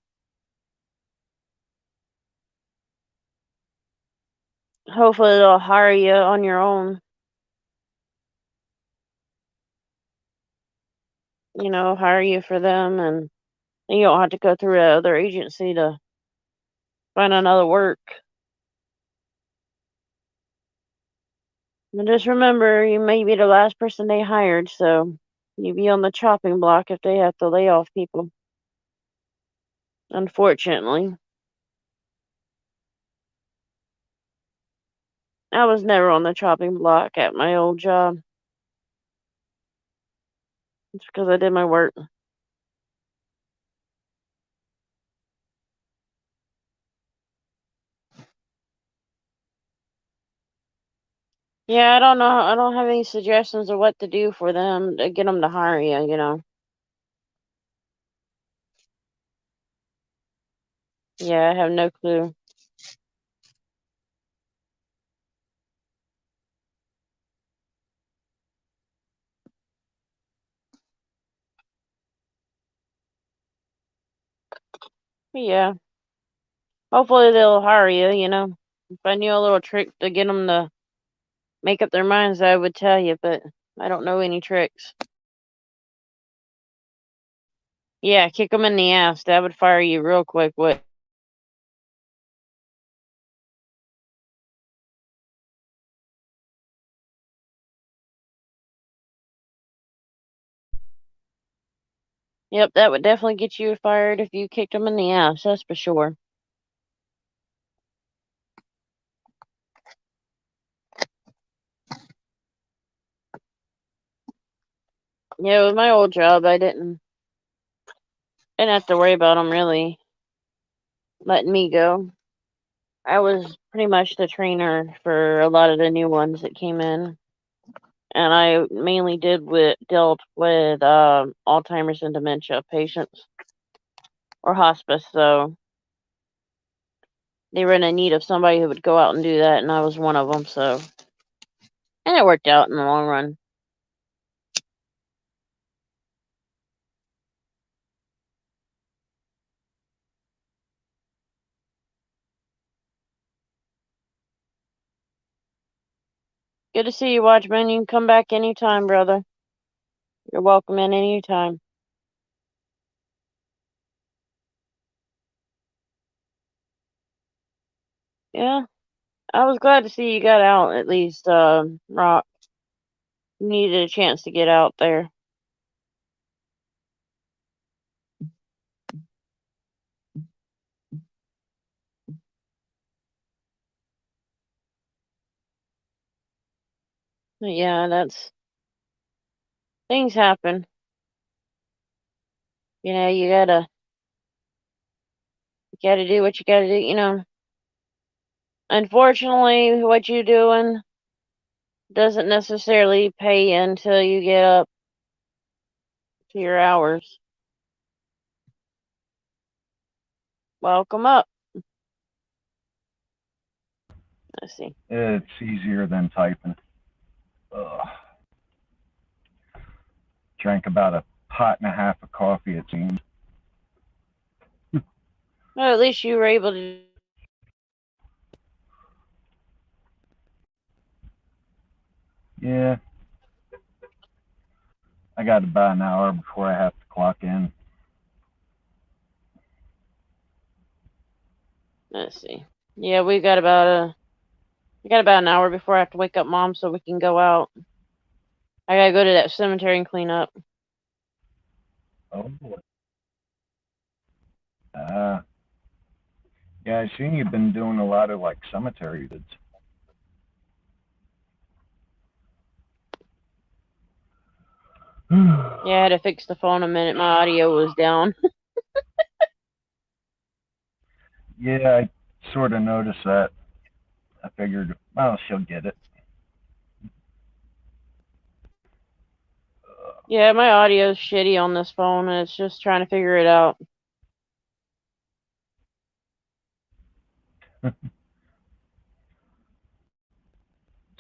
[SPEAKER 1] Hopefully, they'll hire you on your own. Hire you for them, and you don't have to go through another agency to find another work. And just remember, you may be the last person they hired, so you be on the chopping block if they have to lay off people. Unfortunately, I was never on the chopping block at my old job. It's because I did my work. Yeah, I don't know. I don't have any suggestions of what to do for them to get them to hire you. Yeah, I have no clue. But yeah, hopefully they'll hire you. If I knew a little trick to get them to make up their minds, I would tell you, but I don't know any tricks. Yeah, kick them in the ass. That would fire you real quick. What? Yep, that would definitely get you fired if you kicked them in the ass. That's for sure. Yeah, with my old job, I didn't have to worry about them really letting me go. I was pretty much the trainer for a lot of the new ones that came in, and I mainly dealt with Alzheimer's and dementia patients or hospice. So they were in need of somebody who would go out and do that, and I was one of them. So, and it worked out in the long run. Good to see you, Watchman. You can come back anytime, brother. You're welcome in anytime. Yeah, I was glad to see you got out at least, Rock. You needed a chance to get out there. Yeah, that's things happen. You gotta do what you gotta do. Unfortunately, what you're doing doesn't necessarily pay until you get up to your hours. Welcome up. Let's see.
[SPEAKER 2] It's easier than typing. Ugh. Drank about a pot and a half of coffee, it seems.
[SPEAKER 1] Well, at least you were able to.
[SPEAKER 2] Yeah, I got about an hour before I have to clock in.
[SPEAKER 1] Let's see. Yeah, we got about an hour before I have to wake up Mom so we can go out. I gotta go to that cemetery and clean up.
[SPEAKER 2] Oh boy. Uh, yeah, I seen you've been doing a lot of like cemetery visits.
[SPEAKER 1] Yeah, I had to fix the phone a minute. My audio was down.
[SPEAKER 2] Yeah, I sort of noticed that. I figured, well, she'll get it.
[SPEAKER 1] Yeah, my audio's shitty on this phone, and it's just trying to figure it out.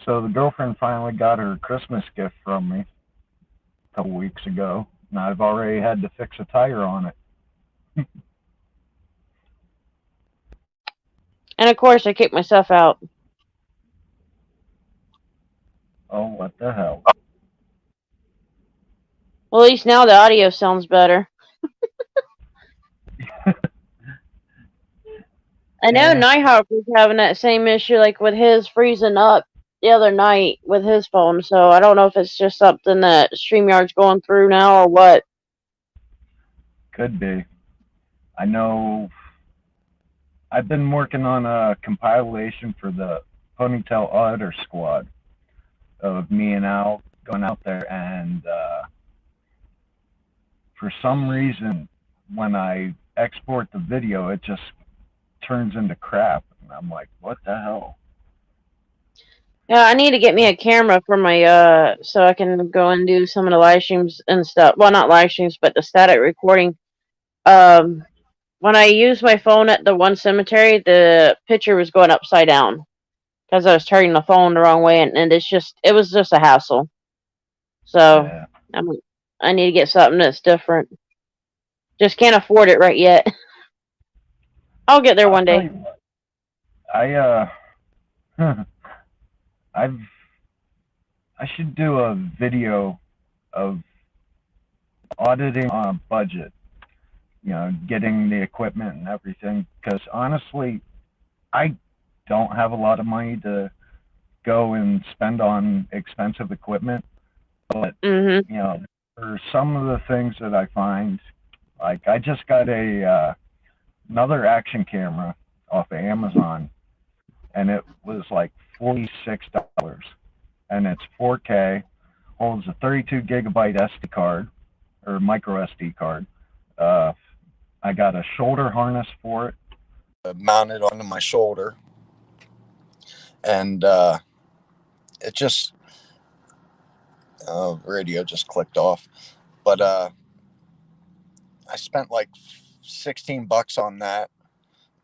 [SPEAKER 2] So the girlfriend finally got her Christmas gift from me a couple weeks ago, and I've already had to fix a tire on it.
[SPEAKER 1] And of course, I kicked myself out.
[SPEAKER 2] Oh, what the hell?
[SPEAKER 1] Well, at least now the audio sounds better. I know
[SPEAKER 2] Yeah,
[SPEAKER 1] Nighthawk was having that same issue, like with his freezing up the other night with his phone. So I don't know if it's just something that StreamYard's going through now or what.
[SPEAKER 2] could be. I know I've been working on a compilation for the Ponytail Auditor Squad of me and Al going out there, and for some reason, when I export the video, it just turns into crap. And I'm like, what the hell?
[SPEAKER 1] Yeah, I need to get me a camera for my so I can go and do some of the live streams and stuff. Well, not live streams, but the static recording. Um, when I used my phone at the one cemetery, the picture was going upside down because I was turning the phone the wrong way, and it was just a hassle. So
[SPEAKER 2] Yeah.
[SPEAKER 1] I'm, I need to get something that's different. Just can't afford it right yet. I'll get there
[SPEAKER 2] I'll
[SPEAKER 1] one
[SPEAKER 2] tell
[SPEAKER 1] day.
[SPEAKER 2] you what. I I've I should do a video of auditing on a budget. Getting the equipment and everything. Because honestly, I don't have a lot of money to go and spend on expensive equipment. But
[SPEAKER 1] Mhm.
[SPEAKER 2] for some of the things that I find, like I just got a another action camera off of Amazon, and it was like $46, and it's 4K, holds a 32 gigabyte SD card or micro SD card. Uh, I got a shoulder harness for it, mounted onto my shoulder, and it just radio just clicked off. But I spent like $16 on that.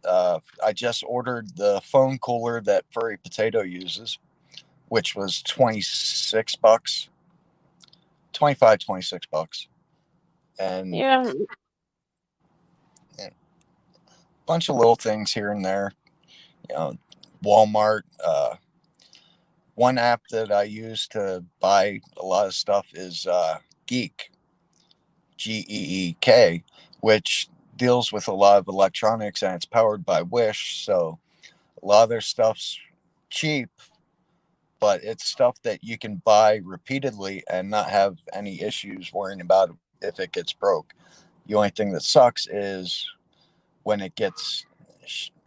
[SPEAKER 2] I just ordered the foam cooler that Furry Potato uses, which was $26, 25, $26, and
[SPEAKER 1] Yeah.
[SPEAKER 2] a bunch of little things here and there. You know, Walmart. One app that I use to buy a lot of stuff is Geek, Geek, which deals with a lot of electronics, and it's powered by Wish. So a lot of their stuff's cheap, but it's stuff that you can buy repeatedly and not have any issues worrying about if it gets broke. The only thing that sucks is when it gets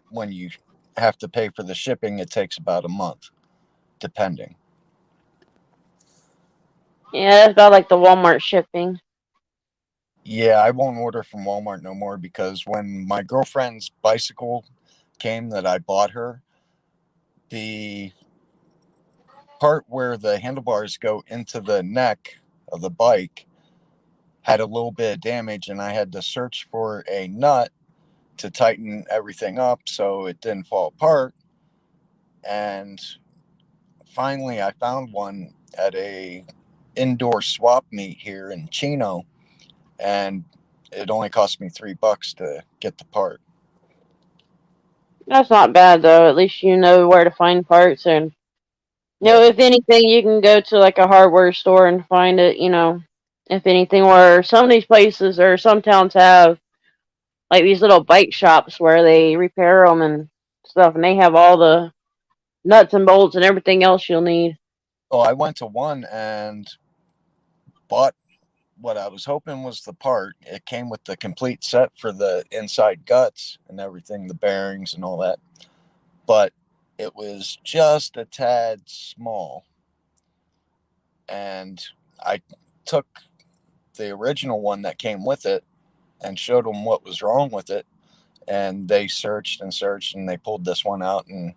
[SPEAKER 2] when you have to pay for the shipping. It takes about a month, depending.
[SPEAKER 1] Yeah, that's about like the Walmart shipping.
[SPEAKER 3] Yeah, I won't order from Walmart no more because when my girlfriend's bicycle came that I bought her, the part where the handlebars go into the neck of the bike had a little bit of damage, and I had to search for a nut to tighten everything up so it didn't fall apart. And finally, I found one at a indoor swap meet here in Chino, and it only cost me $3 to get the part.
[SPEAKER 1] That's not bad though. At least you know where to find parts, and
[SPEAKER 3] Yeah.
[SPEAKER 1] if anything, you can go to like a hardware store and find it. If anything, where some of these places or some towns have like these little bike shops where they repair them and stuff, and they have all the nuts and bolts and everything else you'll need.
[SPEAKER 3] Oh, I went to one and bought what I was hoping was the part. It came with the complete set for the inside guts and everything, the bearings and all that. But it was just a tad small. And I took the original one that came with it and showed them what was wrong with it. And they searched and searched and they pulled this one out. And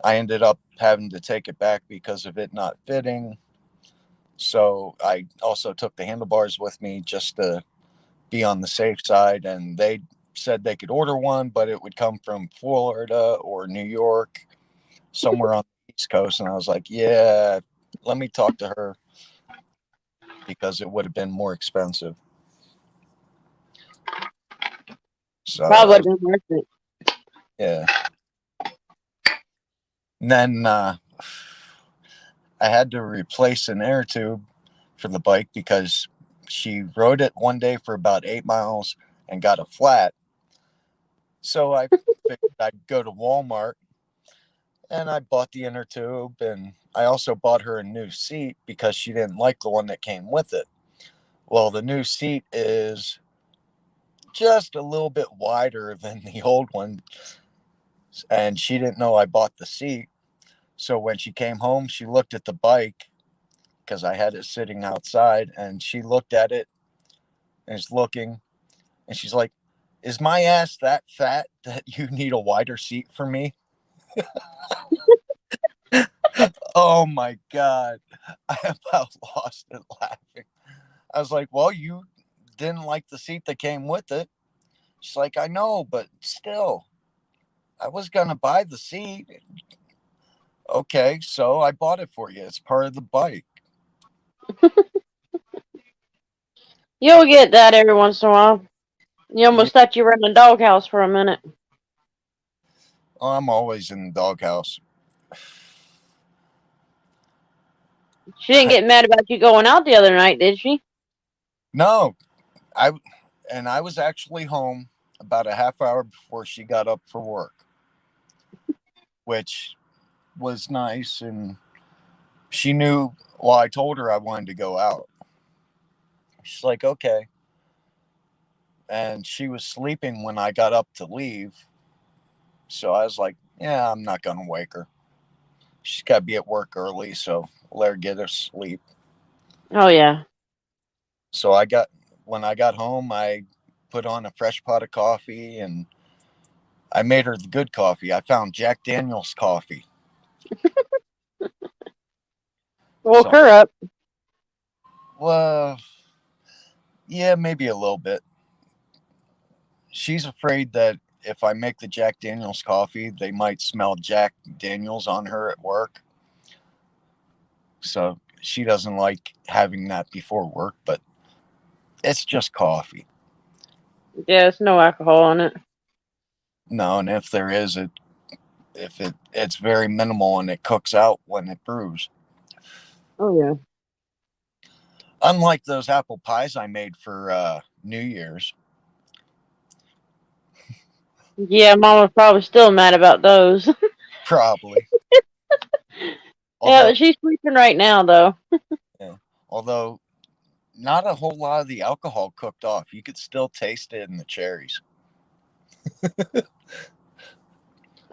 [SPEAKER 3] I ended up having to take it back because of it not fitting. So I also took the handlebars with me just to be on the safe side. And they said they could order one, but it would come from Florida or New York, somewhere on the East Coast. And I was like, yeah, let me talk to her because it would have been more expensive. So
[SPEAKER 1] Probably
[SPEAKER 3] I,
[SPEAKER 1] would have been worth it.
[SPEAKER 3] yeah. And then I had to replace an air tube for the bike because she rode it one day for about 8 miles and got a flat. So I figured I'd go to Walmart and I bought the inner tube, and I also bought her a new seat because she didn't like the one that came with it. Well, the new seat is just a little bit wider than the old one, and she didn't know I bought the seat. So when she came home, she looked at the bike because I had it sitting outside, and she looked at it and is looking, and she's like, "Is my ass that fat that you need a wider seat for me?" Oh my god, I about lost it laughing. I was like, "Well, you didn't like the seat that came with it." She's like, "I know, but still, I was gonna buy the seat." Okay, so I bought it for you. It's part of the bike.
[SPEAKER 1] You'll get that every once in a while. You
[SPEAKER 3] Yeah,
[SPEAKER 1] almost thought you were in a doghouse for a minute.
[SPEAKER 3] I'm always in the doghouse.
[SPEAKER 1] She didn't get mad about you going out the other night, did she?
[SPEAKER 3] No, I and I was actually home about a half hour before she got up for work, which was nice. And she knew. Well, I told her I wanted to go out. She's like, okay. And she was sleeping when I got up to leave. So I was like, yeah, I'm not going to wake her. She's got to be at work early. So let her get her sleep.
[SPEAKER 1] Oh yeah.
[SPEAKER 3] So when I got home, I put on a fresh pot of coffee and I made her the good coffee. I found Jack Daniel's coffee.
[SPEAKER 1] Woke
[SPEAKER 3] So,
[SPEAKER 1] her up.
[SPEAKER 3] well, yeah, maybe a little bit. She's afraid that if I make the Jack Daniel's coffee, they might smell Jack Daniels on her at work. So she doesn't like having that before work, but it's just coffee.
[SPEAKER 1] Yeah, it's no alcohol in it.
[SPEAKER 3] No, and if there is, it's very minimal and it cooks out when it brews.
[SPEAKER 1] Oh yeah.
[SPEAKER 3] Unlike those apple pies I made for New Year's,
[SPEAKER 1] Yeah, Mama's probably still mad about those.
[SPEAKER 3] probably.
[SPEAKER 1] Yeah,
[SPEAKER 3] Although,
[SPEAKER 1] but she's sleeping right now though.
[SPEAKER 3] yeah, although not a whole lot of the alcohol cooked off. You could still taste it in the cherries.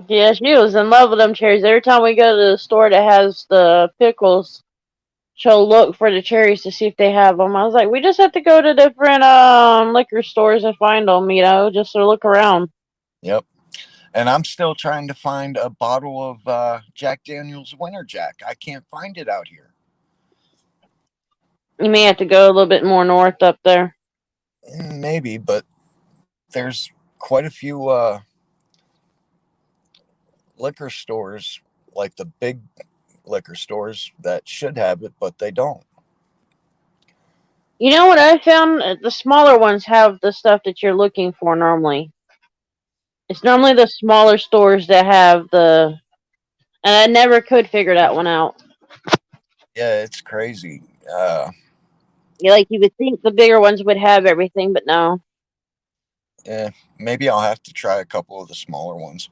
[SPEAKER 1] Yeah, she was in love with them cherries. Every time we go to the store that has the pickles, she'll look for the cherries to see if they have them. I was like, we just have to go to different liquor stores and find them, just to look around.
[SPEAKER 3] Yep. And I'm still trying to find a bottle of Jack Daniel's Winter Jack. I can't find it out here.
[SPEAKER 1] You may have to go a little bit more north up there.
[SPEAKER 3] Maybe, but there's quite a few liquor stores, like the big liquor stores, that should have it, but they don't.
[SPEAKER 1] You know what I found? The smaller ones have the stuff that you're looking for normally. It's normally the smaller stores that have the. And I never could figure that one out.
[SPEAKER 3] Yeah, it's crazy.
[SPEAKER 1] You would think the bigger ones would have everything, but no.
[SPEAKER 3] Yeah, maybe I'll have to try a couple of the smaller ones.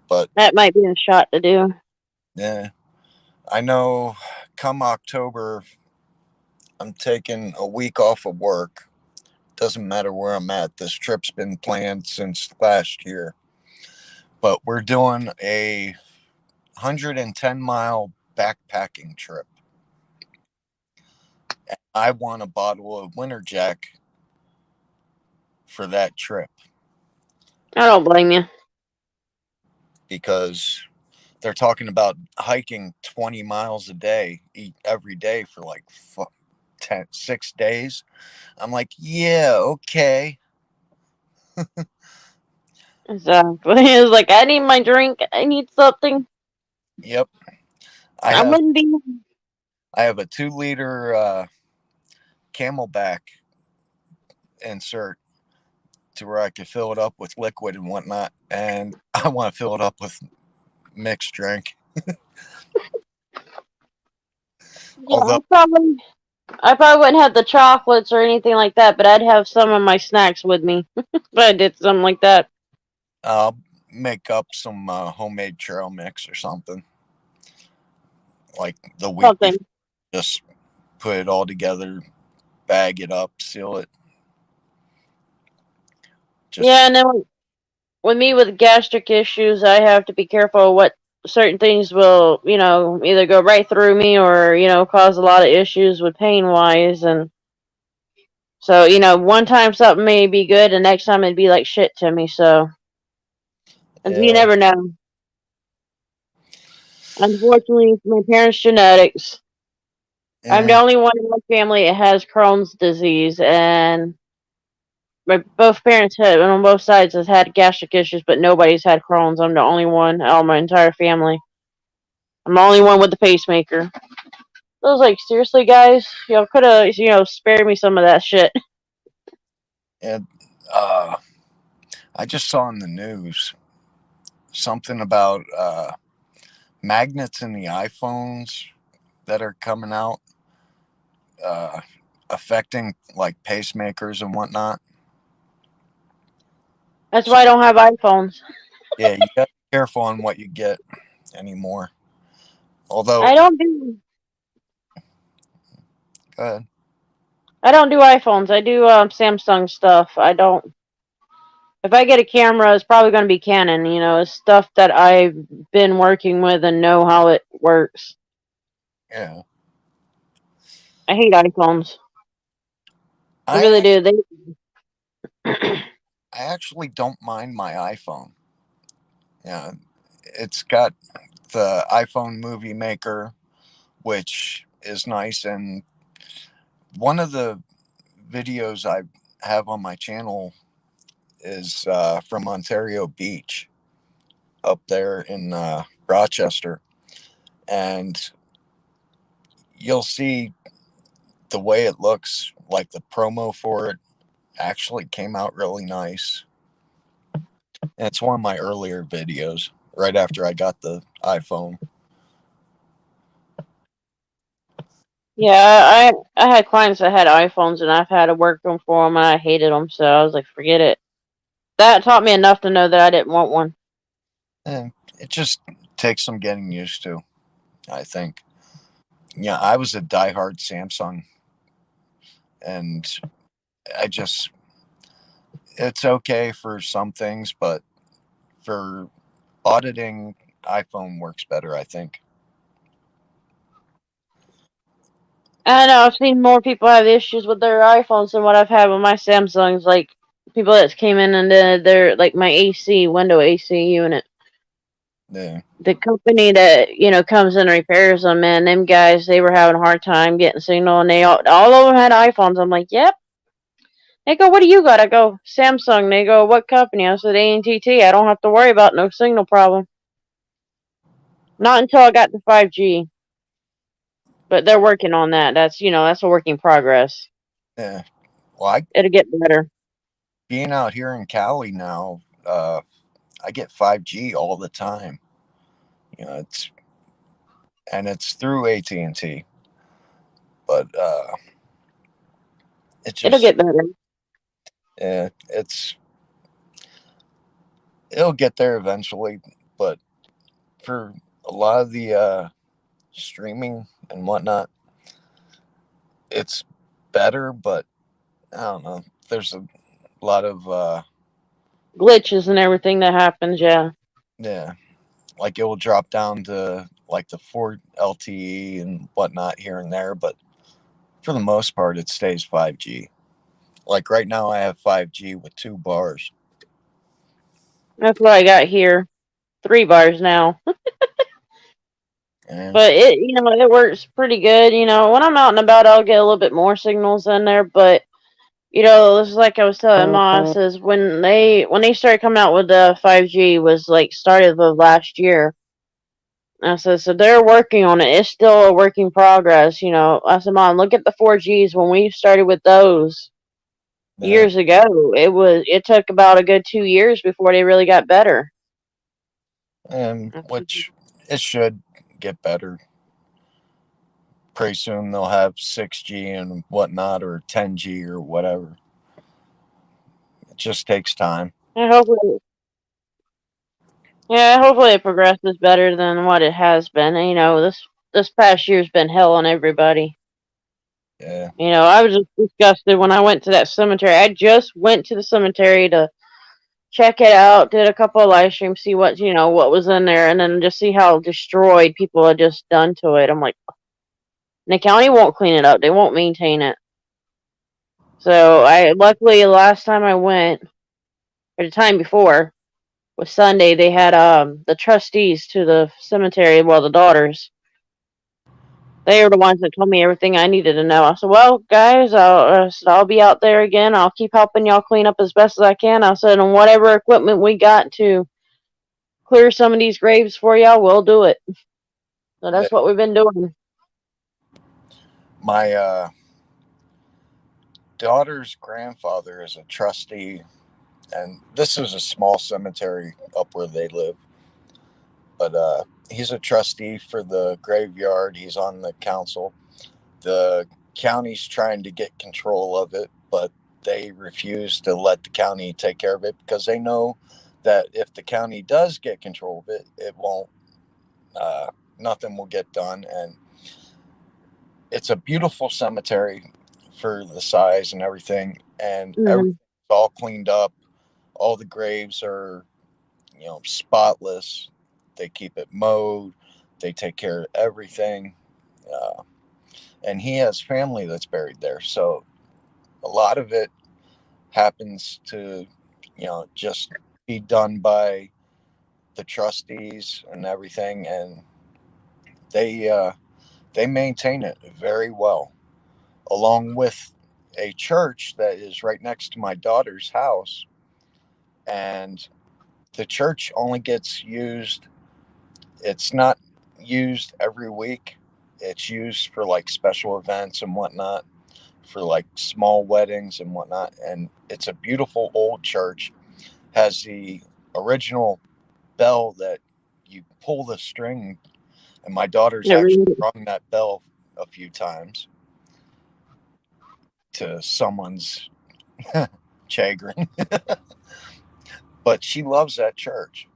[SPEAKER 3] But
[SPEAKER 1] That might be a shot to do.
[SPEAKER 3] yeah, I know come October, I'm taking a week off of work. Doesn't matter where I'm at. This trip's been planned since last year. But we're doing a 110-mile backpacking trip. I want a bottle of Winter Jack for that trip
[SPEAKER 1] I don't blame you.
[SPEAKER 3] because they're talking about hiking 20 miles a day, every day for like 6 days. I'm like, yeah, okay.
[SPEAKER 1] So it was like, I need my drink. I need something.
[SPEAKER 3] Yep. I
[SPEAKER 1] I
[SPEAKER 3] have
[SPEAKER 1] wouldn't be.
[SPEAKER 3] I have a 2 liter Camelback insert to where I can fill it up with liquid and whatnot, and I want to fill it up with mixed drink.
[SPEAKER 1] Yeah,
[SPEAKER 3] Although
[SPEAKER 1] I probably wouldn't have the chocolates or anything like that, but I'd have some of my snacks with me. If I did something like that.
[SPEAKER 3] I'll make up some homemade trail mix or something like the week
[SPEAKER 1] Something.
[SPEAKER 3] before. Just put it all together, bag it up, seal it. Just
[SPEAKER 1] Yeah, and then with me with gastric issues, I have to be careful what certain things will, either go right through me or, cause a lot of issues with pain wise. And so, one time something may be good, and next time it'd be like shit to me. So, and you
[SPEAKER 3] yeah,
[SPEAKER 1] never know. Unfortunately, it's my parents' genetics. I'm the
[SPEAKER 3] yeah,
[SPEAKER 1] only one in my family that has Crohn's disease, and my both parents had on both sides has had gastric issues, but nobody's had Crohn's. I'm the only one out of my entire family. I'm the only one with the pacemaker. I was like, seriously, guys, y'all could have, spared me some of that shit.
[SPEAKER 3] and uh, I just saw in the news something about magnets in the iPhones that are coming out, uh, affecting like pacemakers and whatnot.
[SPEAKER 1] That's
[SPEAKER 3] So
[SPEAKER 1] why I don't have iPhones.
[SPEAKER 3] yeah, you got to be careful on what you get anymore. Although,
[SPEAKER 1] I don't do.
[SPEAKER 3] go ahead.
[SPEAKER 1] I don't do iPhones. I do Samsung stuff. I don't. If I get a camera, it's probably going to be Canon. It's stuff that I've been working with and know how it works.
[SPEAKER 3] Yeah,
[SPEAKER 1] I hate iPhones. I
[SPEAKER 3] I
[SPEAKER 1] really do. They.
[SPEAKER 3] I actually don't mind my iPhone. Yeah, it's got the iPhone Movie Maker, which is nice. And one of the videos I have on my channel is from Ontario Beach up there in Rochester. And you'll see the way it looks, like the promo for it actually came out really nice. And it's one of my earlier videos, right after I got the iPhone.
[SPEAKER 1] Yeah, I had clients that had iPhones, and I've had to work them for them, and I hated them. So I was like, forget it. That taught me enough to know that I didn't want one.
[SPEAKER 3] And it just takes some getting used to, I think. Yeah, I was a diehard Samsung, and I just, it's okay for some things, but for auditing, iPhone works better, I think.
[SPEAKER 1] I know I've seen more people have issues with their iPhones than what I've had with my Samsungs. Like people that came in and did their like my AC window AC unit.
[SPEAKER 3] Yeah.
[SPEAKER 1] The company that comes and repairs them, man, them guys they were having a hard time getting signal, and they all of them had iPhones. I'm like, yep. They go, what do you got? I go, Samsung. They go, what company? I said, ANTT. I don't have to worry about no signal problem. Not until I got the 5G. But they're working on that. That's a work in progress.
[SPEAKER 3] Yeah. Well,
[SPEAKER 1] It'll get better.
[SPEAKER 3] being out here in Cali now, I get 5G all the time. It's through AT&T, but it
[SPEAKER 1] It'll
[SPEAKER 3] just
[SPEAKER 1] get better.
[SPEAKER 3] yeah, it'll get there eventually. But for a lot of the streaming and whatnot, it's better. But I don't know. There's a lot of
[SPEAKER 1] Glitches and everything that happens, yeah.
[SPEAKER 3] yeah, like it will drop down to like the 4 LTE and whatnot here and there, but for the most part, it stays 5G. Like right now, I have 5G with 2 bars.
[SPEAKER 1] That's what I got here. 3 bars now.
[SPEAKER 3] And
[SPEAKER 1] But it works pretty good. When I'm out and about, I'll get a little bit more signals in there. But this is like I was telling Ma, says when they started coming out with the 5G was like started of last year. I said, so they're working on it. It's still a work in progress. I said, Mom, look at the 4Gs when we started with those
[SPEAKER 3] yeah,
[SPEAKER 1] years ago. It took about a good 2 years before they really got better.
[SPEAKER 3] and which it should get better. Pretty soon they'll have 6G and whatnot, or 10G or whatever. It just takes time.
[SPEAKER 1] And hopefully, yeah, hopefully it progresses better than what it has been. This past year's been hell on everybody.
[SPEAKER 3] Yeah,
[SPEAKER 1] I was just disgusted when I went to that cemetery. I just went to the cemetery to check it out, did a couple of live streams, see what was in there, and then just see how destroyed people had just done to it. I'm like, the county won't clean it up. They won't maintain it. So I luckily the last time I went, or the time before, was Sunday. They had the trustees to the cemetery, well, the daughters. They were the ones that told me everything I needed to know. I said, "Well, guys, I'll be out there again. I'll keep helping y'all clean up as best as I can." I said, "And whatever equipment we got to clear some of these graves for y'all, we'll do it." So
[SPEAKER 3] yeah.
[SPEAKER 1] that's what we've been doing.
[SPEAKER 3] My daughter's grandfather is a trustee, and this is a small cemetery up where they live. But he's a trustee for the graveyard. He's on the council. The county's trying to get control of it, but they refuse to let the county take care of it because they know that if the county does get control of it, it won't, uh, nothing will get done. And it's a beautiful cemetery for the size and everything, and
[SPEAKER 1] Mm-hmm.
[SPEAKER 3] everything's all cleaned up. All the graves are, spotless. They keep it mowed. They take care of everything. Uh, and he has family that's buried there. So a lot of it happens to, just be done by the trustees and everything. And they, they maintain it very well, along with a church that is right next to my daughter's house. And the church only gets used, it's not used every week. It's used for like special events and whatnot, for like small weddings and whatnot. And it's a beautiful old church. Has the original bell that you pull the string, and my daughter's
[SPEAKER 1] It
[SPEAKER 3] actually
[SPEAKER 1] really,
[SPEAKER 3] rung that bell a few times to someone's chagrin. But she loves that church,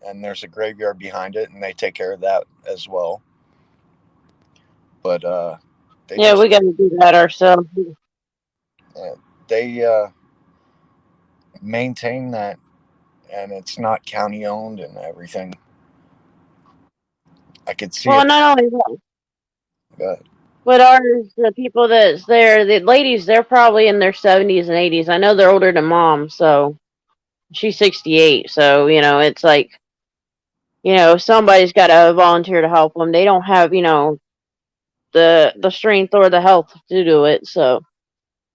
[SPEAKER 3] and there's a graveyard behind it, and they take care of that as well. But they
[SPEAKER 1] yeah,
[SPEAKER 3] just
[SPEAKER 1] we got to do that ourselves.
[SPEAKER 3] uh, they maintain that, and it's not county owned and everything. I could see
[SPEAKER 1] Well,
[SPEAKER 3] it.
[SPEAKER 1] not only that,
[SPEAKER 3] But
[SPEAKER 1] But ours, the people that's there, the ladies, they're probably in their 70s and 80s. I know they're older than mom, so she's 68. So, it's like, somebody's got to volunteer to help them. They don't have, the strength or the health to do it. So,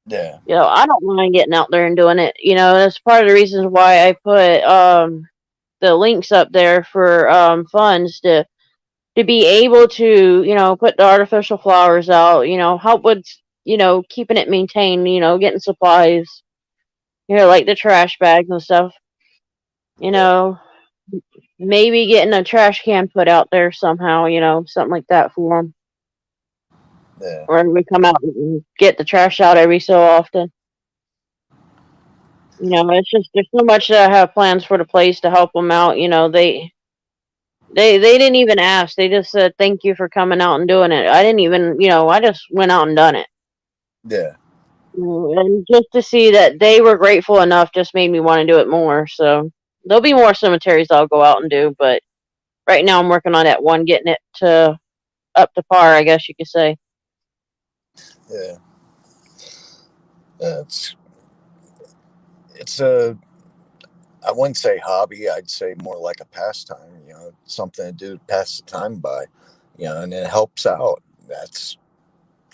[SPEAKER 3] Yeah.
[SPEAKER 1] I don't mind getting out there and doing it. That's part of the reasons why I put the links up there for funds to be able to, put the artificial flowers out, help with, keeping it maintained, getting supplies, like the trash bags and stuff, you
[SPEAKER 3] Yeah.
[SPEAKER 1] know, maybe getting a trash can put out there somehow, something like that for them.
[SPEAKER 3] Yeah.
[SPEAKER 1] Or we come out and get the trash out every so often. It's just, there's so much that I have plans for the place to help them out. They didn't even ask. They just said, thank you for coming out and doing it. I didn't even, I just went out and done it.
[SPEAKER 3] Yeah.
[SPEAKER 1] And just to see that they were grateful enough just made me want to do it more. So there'll be more cemeteries I'll go out and do, but right now I'm working on that one, getting it to up to par, I guess you could say.
[SPEAKER 3] Yeah. It's it's a I wouldn't say hobby. I'd say more like a pastime. Something to do to pass the time by. And it helps out. That's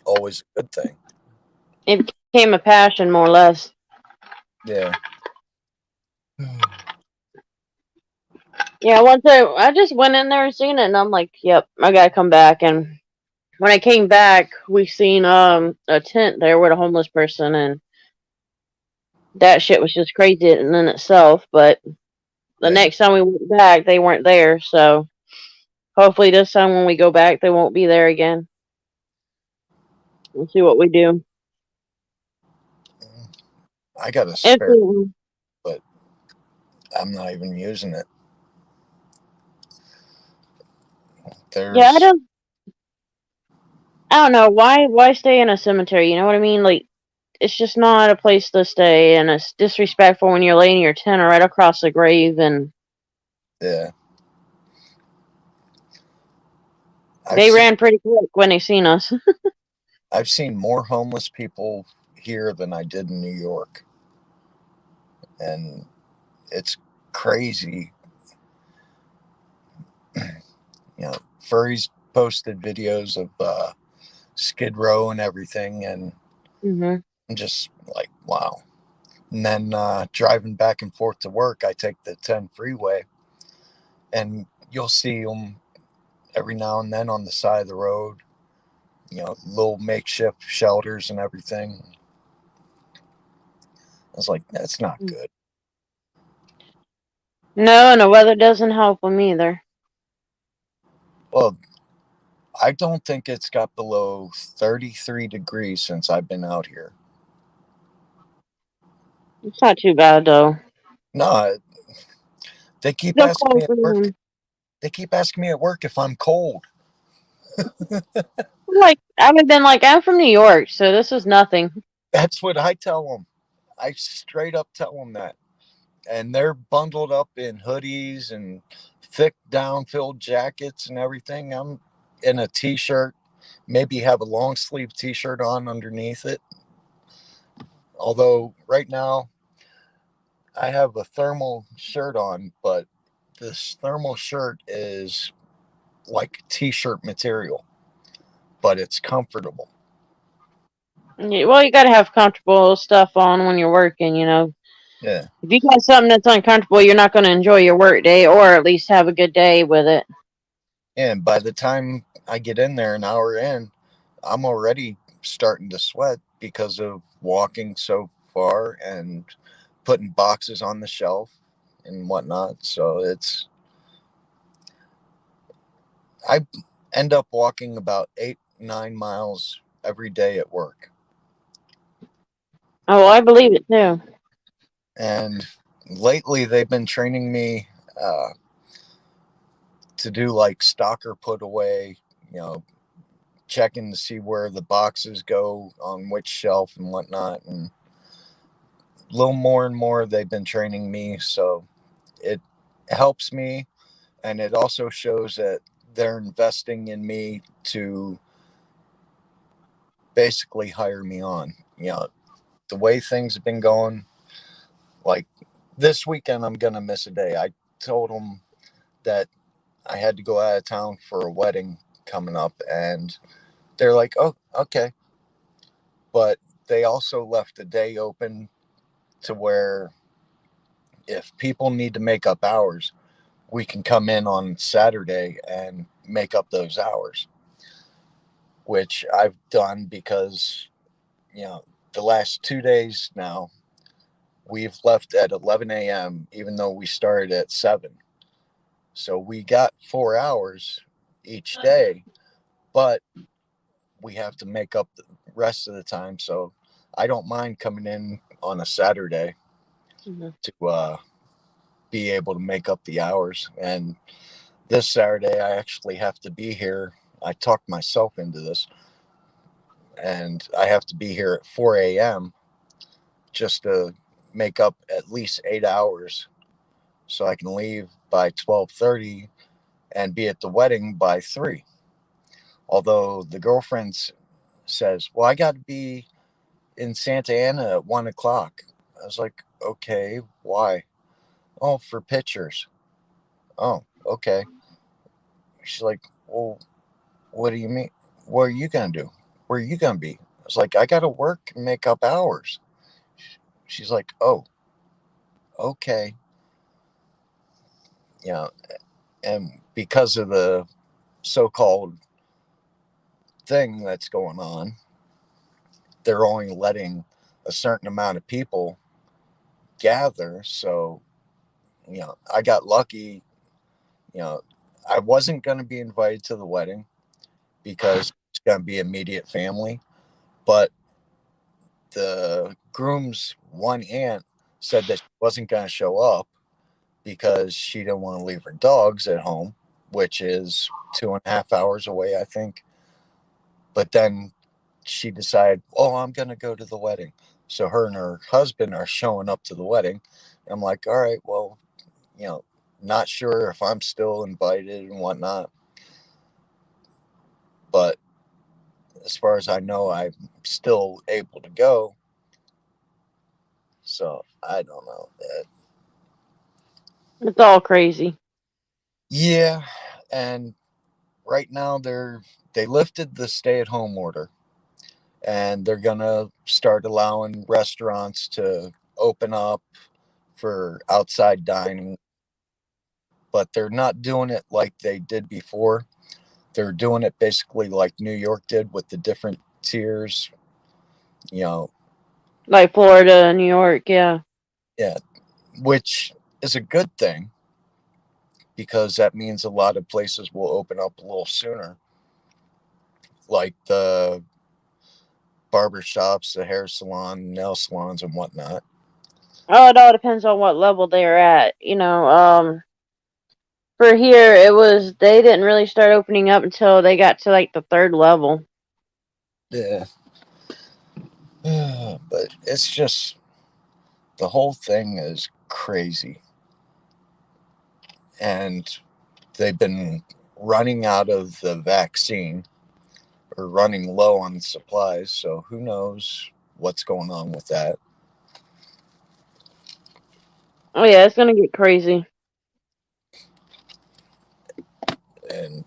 [SPEAKER 3] always a good thing.
[SPEAKER 1] It became a passion, more or less.
[SPEAKER 3] Yeah.
[SPEAKER 1] Yeah, once I just went in there and seen it, and I'm like, yep, I gotta come back. And when I came back, we seen a tent there with a homeless person, and that shit was just crazy in itself. But the
[SPEAKER 3] Yeah.
[SPEAKER 1] next time we went back, they weren't there. So hopefully this time when we go back, they won't be there again. We'll see what we do.
[SPEAKER 3] I got a
[SPEAKER 1] If
[SPEAKER 3] spare, but I'm not even using it.
[SPEAKER 1] yeah,
[SPEAKER 3] There's
[SPEAKER 1] I don't know why stay in a cemetery. You know what I mean? Like it's just not a place to stay, and it's disrespectful when you're laying your tent right across the grave, and
[SPEAKER 3] Yeah. I've
[SPEAKER 1] they
[SPEAKER 3] seen
[SPEAKER 1] ran pretty quick when they seen us.
[SPEAKER 3] I've seen more homeless people here than I did in New York, and it's crazy. Furries posted videos of Skid Row and everything, and
[SPEAKER 1] hmm
[SPEAKER 3] I'm just like, wow. And then driving back and forth to work, I take the 10 freeway, and you'll see them every now and then on the side of the road. Little makeshift shelters and everything. I was like, that's not good.
[SPEAKER 1] No, and the weather doesn't help them either.
[SPEAKER 3] Well, I don't think it's got below 33 degrees since I've been out here.
[SPEAKER 1] It's not too bad though.
[SPEAKER 3] No, they keep
[SPEAKER 1] Still
[SPEAKER 3] asking me
[SPEAKER 1] cold
[SPEAKER 3] at
[SPEAKER 1] for
[SPEAKER 3] work.
[SPEAKER 1] them.
[SPEAKER 3] They keep asking me at work if I'm cold.
[SPEAKER 1] Like I would been like I'm from New York, so this is nothing.
[SPEAKER 3] That's what I tell them. I straight up tell them that. And they're bundled up in hoodies and thick down filled jackets and everything. I'm in a t-shirt, maybe have a long sleeve t-shirt on underneath it. Although right now I have a thermal shirt on, but this thermal shirt is like t-shirt material, but it's comfortable.
[SPEAKER 1] Yeah, well, you gotta have comfortable stuff on when you're working.
[SPEAKER 3] Yeah.
[SPEAKER 1] If you got something that's uncomfortable, you're not going to enjoy your work day, or at least have a good day with it.
[SPEAKER 3] And by the time I get in there an hour in, I'm already starting to sweat because of walking so far and putting boxes on the shelf and whatnot. So I end up walking about 8, 9 miles every day at work.
[SPEAKER 1] Oh, I believe it too.
[SPEAKER 3] And lately they've been training me uh, to do like stalker put away, you know, checking to see where the boxes go on which shelf and whatnot. And a little more and more they've been training me. So it helps me. And it also shows that they're investing in me to basically hire me on. The way things have been going, like this weekend, I'm going to miss a day. I told them that I had to go out of town for a wedding coming up, and they're like, oh, okay. But they also left the day open to where if people need to make up hours, we can come in on Saturday and make up those hours, which I've done because, you know, the last 2 days now, we've left at 11 a.m., even though we started at 7. So we got 4 hours each day, but we have to make up the rest of the time. So I don't mind coming in on a Saturday
[SPEAKER 1] Mm-hmm.
[SPEAKER 3] to be able to make up the hours. And this Saturday, I actually have to be here. I talked myself into this, and I have to be here at 4 a.m. just to make up at least 8 hours so I can leave by 12:30 and be at the wedding by 3. Although the girlfriend says, well, I got to be in Santa Ana at 1 o'clock. I was like, okay, why? Oh, for pictures. Oh, okay. She's like, well, what do you mean? What are you going to do? Where are you going to be? I was like, I got to work and make up hours. She's like, oh, okay. You know, and because of the so called thing that's going on, they're only letting a certain amount of people gather. So, I got lucky. You know, I wasn't going to be invited to the wedding because it's going to be immediate family, but the groom's one aunt said that she wasn't going to show up because she didn't want to leave her dogs at home, which is 2.5 hours away, I think. But then she decided, oh, I'm going to go to the wedding. So her and her husband are showing up to the wedding. And I'm like, all right, well, you know, not sure if I'm still invited and whatnot. But as far as I know, I'm still able to go. So I don't know.
[SPEAKER 1] It's all crazy.
[SPEAKER 3] Yeah. And right now they lifted the stay at home order, and they're going to start allowing restaurants to open up for outside dining, but they're not doing it like they did before. They're doing it basically like New York did with the different tiers, you know,
[SPEAKER 1] Like Florida, New York, yeah.
[SPEAKER 3] yeah, which is a good thing because that means a lot of places will open up a little sooner, like the barber shops, the hair salon, nail salons, and whatnot.
[SPEAKER 1] Oh, it all depends on what level they're at. For here, they didn't really start opening up until they got to like the third level.
[SPEAKER 3] Yeah. But it's just the whole thing is crazy. And they've been running out of the vaccine or running low on supplies. So who knows what's going on with that.
[SPEAKER 1] Oh yeah, it's gonna get crazy.
[SPEAKER 3] And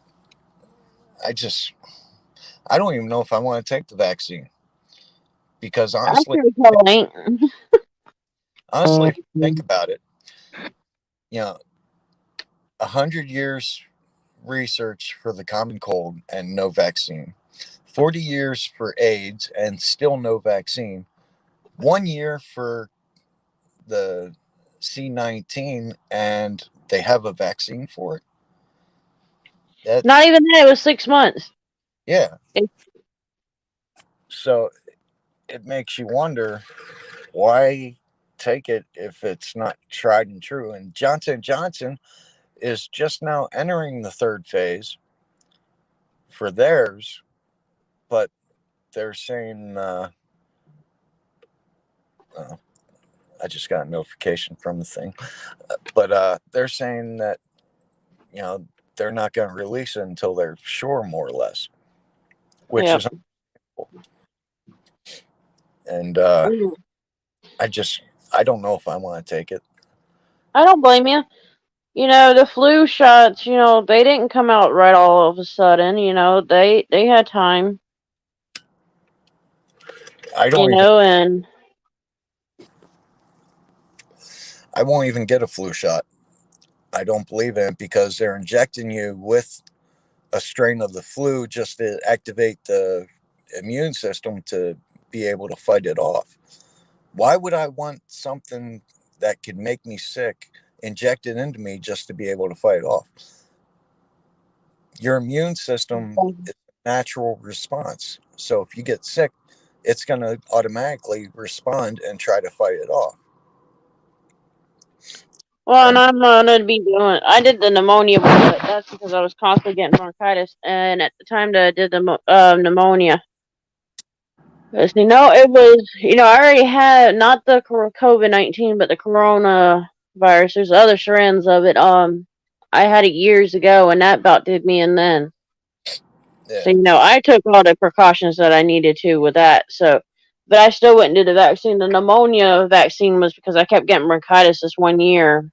[SPEAKER 3] I just, I don't even know if I want to take the vaccine because
[SPEAKER 1] I
[SPEAKER 3] honestly,
[SPEAKER 1] sure as hell ain't.
[SPEAKER 3] if you think about it, you know, 100 years research for the common cold and no vaccine, 40 years for AIDS and still no vaccine, 1 year for the C19 and they have a vaccine for it.
[SPEAKER 1] Not
[SPEAKER 3] That's,
[SPEAKER 1] even that. It was 6 months.
[SPEAKER 3] yeah.
[SPEAKER 1] It,
[SPEAKER 3] So it makes you wonder why take it if it's not tried and true. And Johnson is just now entering the third phase for theirs, but they're saying, uh, I just got a notification from the thing, but they're saying that, you know, they're not going to release it until they're sure, more or less, which
[SPEAKER 1] yeah.
[SPEAKER 3] is unbelievable. And
[SPEAKER 1] Mm.
[SPEAKER 3] I just, I don't know if I want to take it.
[SPEAKER 1] I don't blame you. The flu shots, they didn't come out right all of a sudden. They had time.
[SPEAKER 3] I don't even,
[SPEAKER 1] And
[SPEAKER 3] I won't even get a flu shot. I don't believe in it because they're injecting you with a strain of the flu just to activate the immune system to be able to fight it off. Why would I want something that could make me sick injected into me just to be able to fight it off? Your immune system is a natural response. So if you get sick, it's going to automatically respond and try to fight it off.
[SPEAKER 1] well, and
[SPEAKER 3] And
[SPEAKER 1] I'm gonna be doing. I did the pneumonia, but that's because I was constantly getting bronchitis, and at the time that I did the pneumonia, it was I already had not the COVID-19, but the coronavirus. There's other strands of it. I had it years ago, and that about did me in then. So,
[SPEAKER 3] yeah,
[SPEAKER 1] I took all the precautions that I needed to with that. So, but I still wouldn't do the vaccine. The pneumonia vaccine was because I kept getting bronchitis this one year,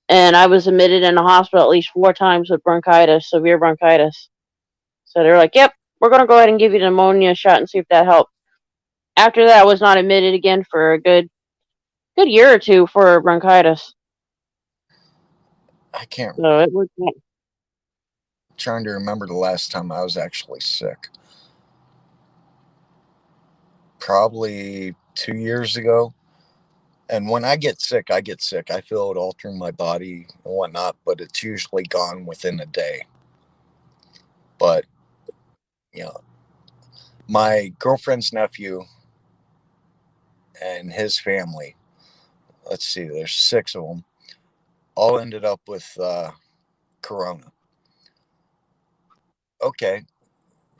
[SPEAKER 1] and I was admitted in the hospital at least 4 times with bronchitis, severe bronchitis. So they're like, "Yep, we're gonna go ahead and give you the pneumonia shot and see if that helped." After that, I was not admitted again for a good year or two for bronchitis.
[SPEAKER 3] I can't.
[SPEAKER 1] So it was.
[SPEAKER 3] Trying to remember the last time I was actually sick. Probably 2 years ago. And when I get sick, I get sick. I feel it all through my body and whatnot, but it's usually gone within a day. But, you know, my girlfriend's nephew and his family, let's see, there's 6 of them, all ended up with corona. Okay.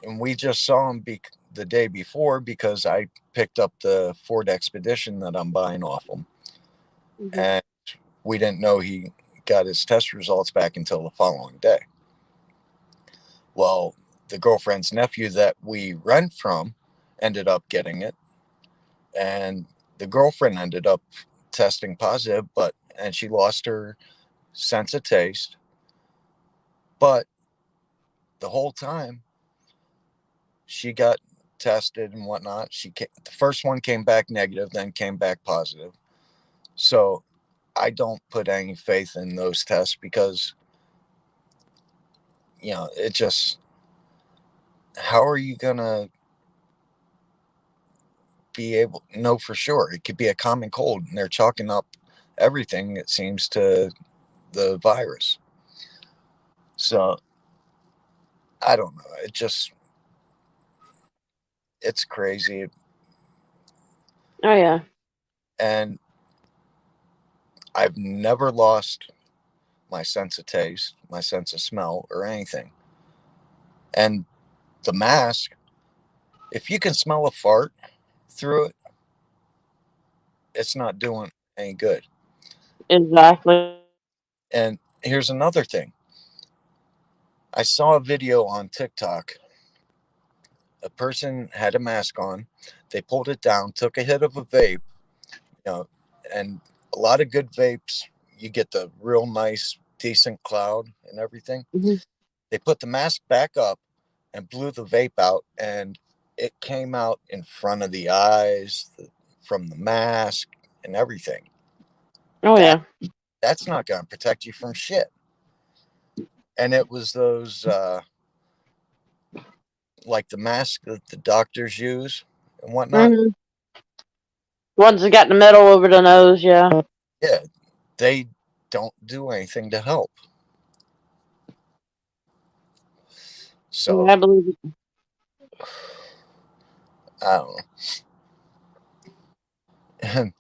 [SPEAKER 3] And we just saw him the day before because I picked up the Ford Expedition that I'm buying off him.
[SPEAKER 1] Mhm.
[SPEAKER 3] And we didn't know he got his test results back until the following day. Well, the girlfriend's nephew that we rent from ended up getting it, and the girlfriend ended up testing positive, and she lost her sense of taste. But the whole time she got tested and whatnot, the first one came back negative, then came back positive. So I don't put any faith in those tests because it just, how are you gonna be able to know for sure? It could be a common cold, and they're chalking up everything, it seems, to the virus. So I don't know. It's crazy.
[SPEAKER 1] Oh yeah.
[SPEAKER 3] And I've never lost my sense of taste, my sense of smell, or anything. And the mask, if you can smell a fart through it, it's not doing any good.
[SPEAKER 1] Exactly.
[SPEAKER 3] And here's another thing. I saw a video on TikTok. A person had a mask on. They pulled it down, took a hit of a vape, you know, and a lot of good vapes, you get the real nice, decent cloud and everything.
[SPEAKER 1] Hmm.
[SPEAKER 3] They put the mask back up and blew the vape out, and it came out in front of the eyes, from the mask, and everything.
[SPEAKER 1] Oh
[SPEAKER 3] That
[SPEAKER 1] yeah.
[SPEAKER 3] that's not going to protect you from shit. And it was those like the mask that the doctors use and whatnot.
[SPEAKER 1] Hmm. Ones that got the metal over the nose. Yeah.
[SPEAKER 3] Yeah, they don't do anything to help.
[SPEAKER 1] Yeah,
[SPEAKER 3] So
[SPEAKER 1] I believe it.
[SPEAKER 3] I don't know. And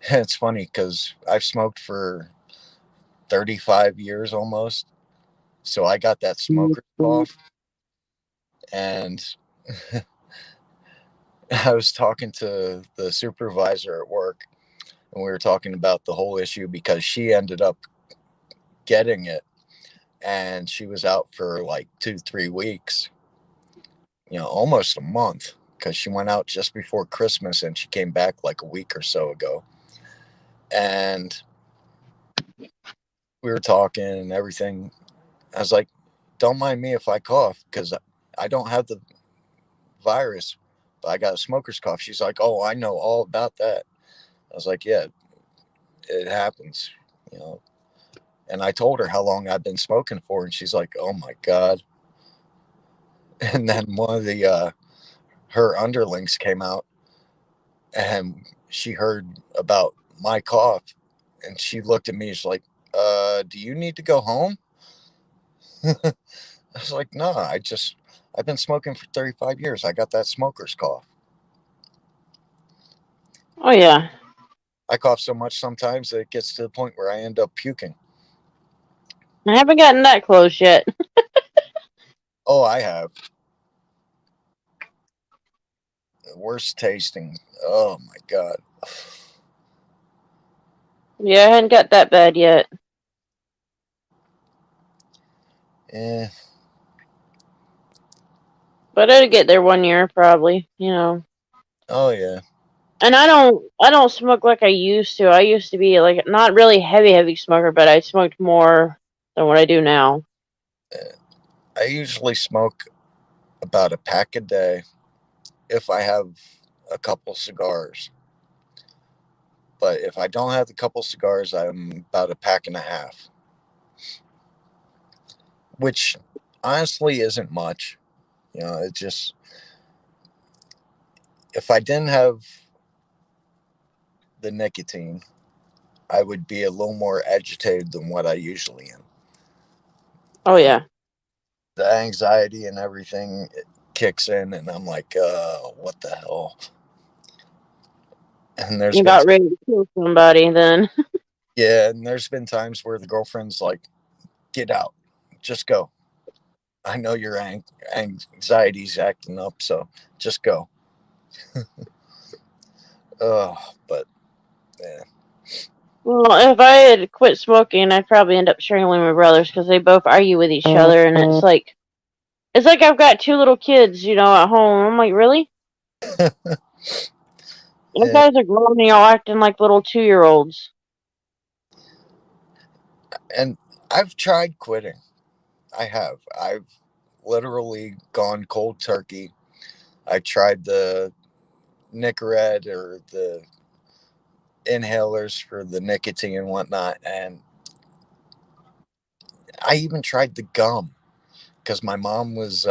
[SPEAKER 3] it's funny because I've smoked for 35 years almost. So I got that smoker off. And I was talking to the supervisor at work, and we were talking about the whole issue because she ended up getting it, and she was out for like 2, 3 weeks, almost a month. because she went out just before Christmas and she came back like a week or so ago. And we were talking and everything. I was like, don't mind me if I cough because I don't have the virus, but I got a smoker's cough. She's like, oh, I know all about that. I was like, yeah, it happens, you know. And I told her how long I've been smoking for, and she's like, oh my God. And then one of the, her underlings came out and she heard about my cough and she looked at me. She's like, do you need to go home? I was like, no, I've been smoking for 35 years. I got that smoker's cough.
[SPEAKER 1] Oh yeah.
[SPEAKER 3] I cough so much sometimes that it gets to the point where I end up puking.
[SPEAKER 1] I haven't gotten that close yet.
[SPEAKER 3] Oh, I have. Worst tasting. Oh my God.
[SPEAKER 1] Yeah, I hadn't got that bad yet.
[SPEAKER 3] Eh.
[SPEAKER 1] But it'll get there one year probably,
[SPEAKER 3] Oh yeah.
[SPEAKER 1] And I don't smoke like I used to. I used to be like not really heavy smoker, but I smoked more than what I do now.
[SPEAKER 3] I usually smoke about a pack a day if I have a couple cigars. But if I don't have the couple cigars, I'm about a pack and a half, which honestly isn't much. You know, it just, if I didn't have the nicotine, I would be a little more agitated than what I usually am.
[SPEAKER 1] Oh
[SPEAKER 3] Uh,
[SPEAKER 1] yeah.
[SPEAKER 3] the anxiety and everything it kicks in, and I'm like, what the hell? And there's
[SPEAKER 1] You
[SPEAKER 3] been,
[SPEAKER 1] about ready to kill somebody then.
[SPEAKER 3] yeah, and there's been times where the girlfriend's like, get out, just go. I know your anxiety's acting up, so just go. But yeah.
[SPEAKER 1] Well, if I had quit smoking, I'd probably end up strangling my brothers because they both argue with each other, and it's like I've got two little kids, at home. I'm like, really? You
[SPEAKER 3] Yeah,
[SPEAKER 1] guys are grown and y'all acting like little 2-year-olds.
[SPEAKER 3] and I've tried quitting. I have. I've literally gone cold turkey. I tried the Nicorette or the inhalers for the nicotine and whatnot, and I even tried the gum because my mom was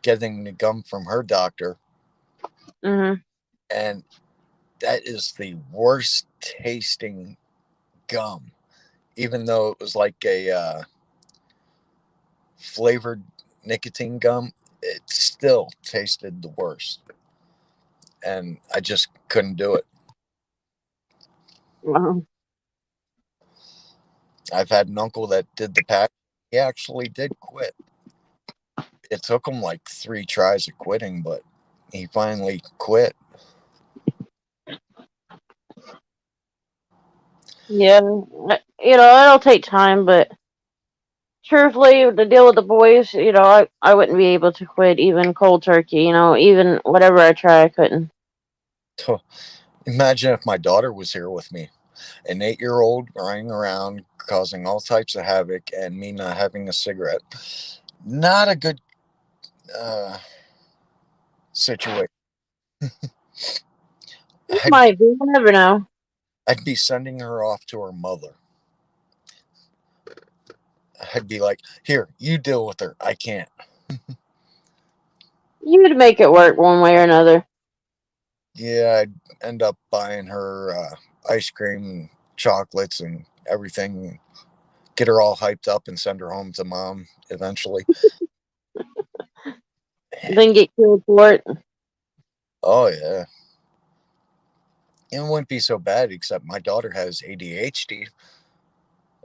[SPEAKER 3] getting the gum from her doctor,
[SPEAKER 1] Hmm.
[SPEAKER 3] and that is the worst tasting gum. Even though it was like a flavored nicotine gum, it still tasted the worst, and I just couldn't do it.
[SPEAKER 1] Wow.
[SPEAKER 3] I've had an uncle that did the pack. He actually did quit. It took him like 3 tries of quitting, but he finally quit.
[SPEAKER 1] Yeah, it'll take time, but truthfully, to deal with the boys, I wouldn't be able to quit even cold turkey, even whatever I try, I couldn't.
[SPEAKER 3] Imagine if my daughter was here with me, an 8-year old running around causing all types of havoc, and me not having a cigarette. Not a good uh, situation.
[SPEAKER 1] It
[SPEAKER 3] I'd,
[SPEAKER 1] might be, you never know.
[SPEAKER 3] I'd be sending her off to her mother. I'd be like, here, you deal with her. I can't.
[SPEAKER 1] You'd make it work one way or another.
[SPEAKER 3] Yeah, I'd end up buying her ice cream and chocolates and everything, get her all hyped up and send her home to mom eventually.
[SPEAKER 1] Then get killed for it.
[SPEAKER 3] Oh, yeah. It wouldn't be so bad, except my daughter has ADHD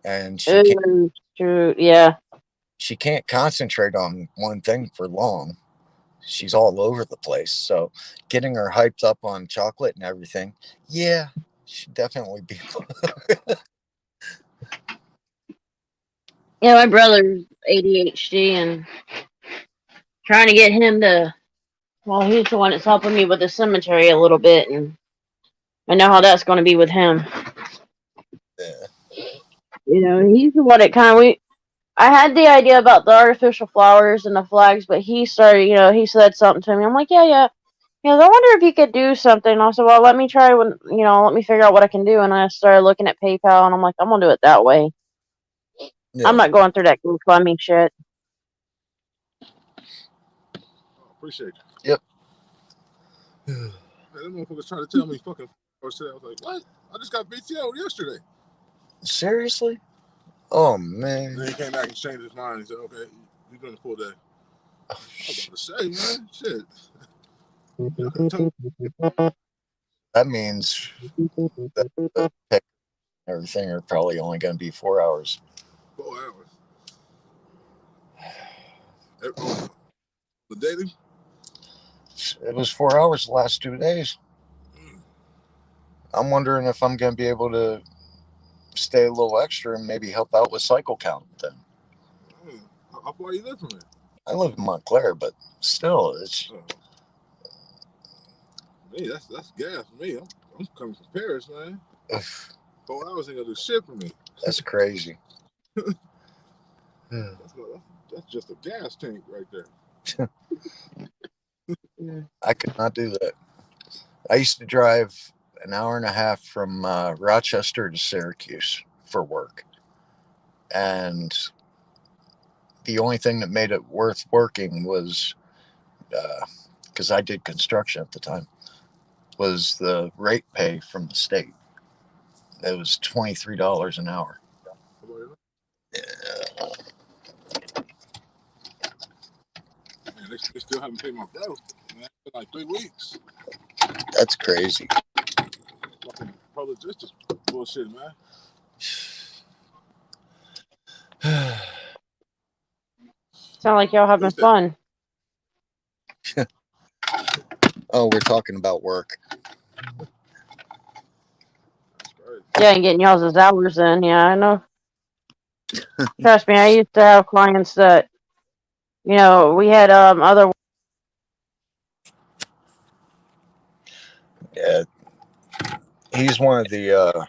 [SPEAKER 3] and
[SPEAKER 1] Oh, shoot, yeah.
[SPEAKER 3] she can't concentrate on one thing for long. She's all over the place. So getting her hyped up on chocolate and everything, yeah, she'd definitely be.
[SPEAKER 1] Yeah, my brother's ADHD and trying to get him to Well, he's the one that's helping me with the cemetery a little bit, and I know how that's going to be with him.
[SPEAKER 3] Yeah.
[SPEAKER 1] He's the one that kind of I had the idea about the artificial flowers and the flags, but he started. He said something to me. I'm like, yeah, yeah. He goes, I wonder if you could do something. I said, well, let me try. Let me figure out what I can do. And I started looking at PayPal, and I'm like, I'm gonna do it that way. I'm
[SPEAKER 3] Yeah.
[SPEAKER 1] not going through that GoFundMe shit.
[SPEAKER 4] Appreciate
[SPEAKER 3] Yep.
[SPEAKER 4] you. Hey, them motherfuckers trying to tell me fucking hours today. I was like, what? I just got PTO yesterday.
[SPEAKER 3] Seriously? Oh
[SPEAKER 4] And
[SPEAKER 3] man.
[SPEAKER 4] then he came back and changed his mind. He said, okay, you're doing the full day. I was about to say, man, shit. Y'all could have told me
[SPEAKER 3] That means that the pick and everything are probably only going to be 4 hours.
[SPEAKER 4] 4 hours. On the daily?
[SPEAKER 3] It was 4 hours the last 2 days.
[SPEAKER 4] Mm.
[SPEAKER 3] I'm wondering if I'm going to be able to stay a little extra and maybe help out with cycle count then.
[SPEAKER 4] Mm. How far you live from here?
[SPEAKER 3] I live in Montclair, but still, it's
[SPEAKER 4] Me, that's gas for me. I'm coming from Paris, man.
[SPEAKER 3] ugh,
[SPEAKER 4] 4 hours ain't gonna do shit for me.
[SPEAKER 3] that's crazy.
[SPEAKER 4] That's just a gas tank right there.
[SPEAKER 3] I could not do that. I used to drive an hour and a half from Rochester to Syracuse for work. And the only thing that made it worth working was because I did construction at the time, was the rate pay from the state. It was $23 an hour. Yeah,
[SPEAKER 4] Man, they still haven't paid my bill. Man, it's been like 3 weeks.
[SPEAKER 3] that's crazy.
[SPEAKER 4] Fucking public justice bullshit, man.
[SPEAKER 1] Sound like y'all having fun.
[SPEAKER 3] Oh, we're talking about work.
[SPEAKER 1] Yeah, and getting y'all's hours in. Yeah, I know. Trust me, I used to have clients that, we had other.
[SPEAKER 3] Yeah, he's one of the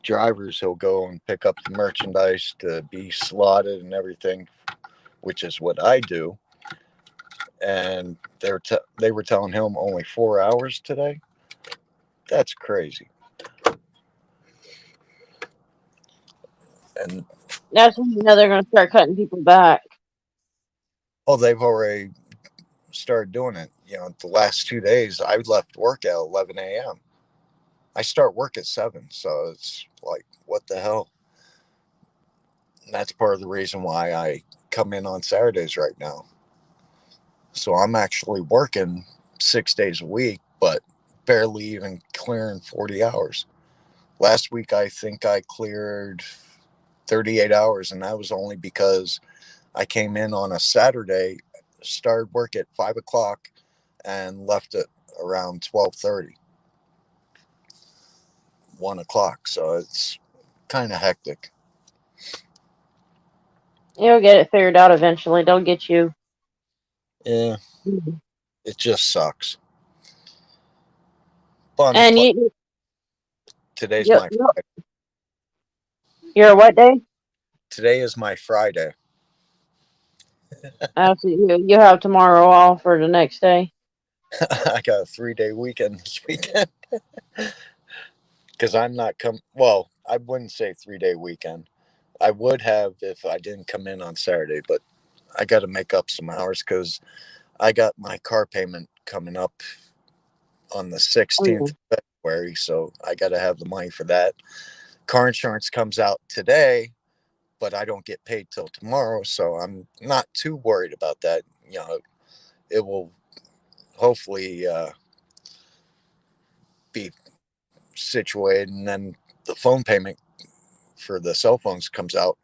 [SPEAKER 3] drivers who'll go and pick up the merchandise to be slotted and everything, which is what I do. And they were telling him only 4 hours today. That's crazy. And
[SPEAKER 1] That's when they're going to start cutting people back.
[SPEAKER 3] oh, they've already started doing it. The last 2 days I left work at 11 a.m. I start work at 7, so it's like, what the hell? And that's part of the reason why I come in on Saturdays right now. So I'm actually working 6 days a week, but barely even clearing 40 hours. Last week, I think I cleared 38 hours, and that was only because I came in on a Saturday, started work at 5 o'clock, and left at around 12:30, 1 o'clock. So it's kind of hectic.
[SPEAKER 1] You'll get it figured out eventually. They'll get you.
[SPEAKER 3] Yeah,
[SPEAKER 1] Mhm.
[SPEAKER 3] it just sucks. But
[SPEAKER 1] And
[SPEAKER 3] today's my
[SPEAKER 1] you're what day?
[SPEAKER 3] today is my Friday.
[SPEAKER 1] So you have tomorrow off for the next day.
[SPEAKER 3] I got a 3-day weekend this weekend because I'm not Well, I wouldn't say 3-day weekend. I would have if I didn't come in on Saturday, but I got to make up some hours because I got my car payment coming up on the 16th of February, so I got to have the money for that. Car insurance comes out today, but I don't get paid till tomorrow, so I'm not too worried about that. It will hopefully be situated, and then the phone payment for the cell phones comes out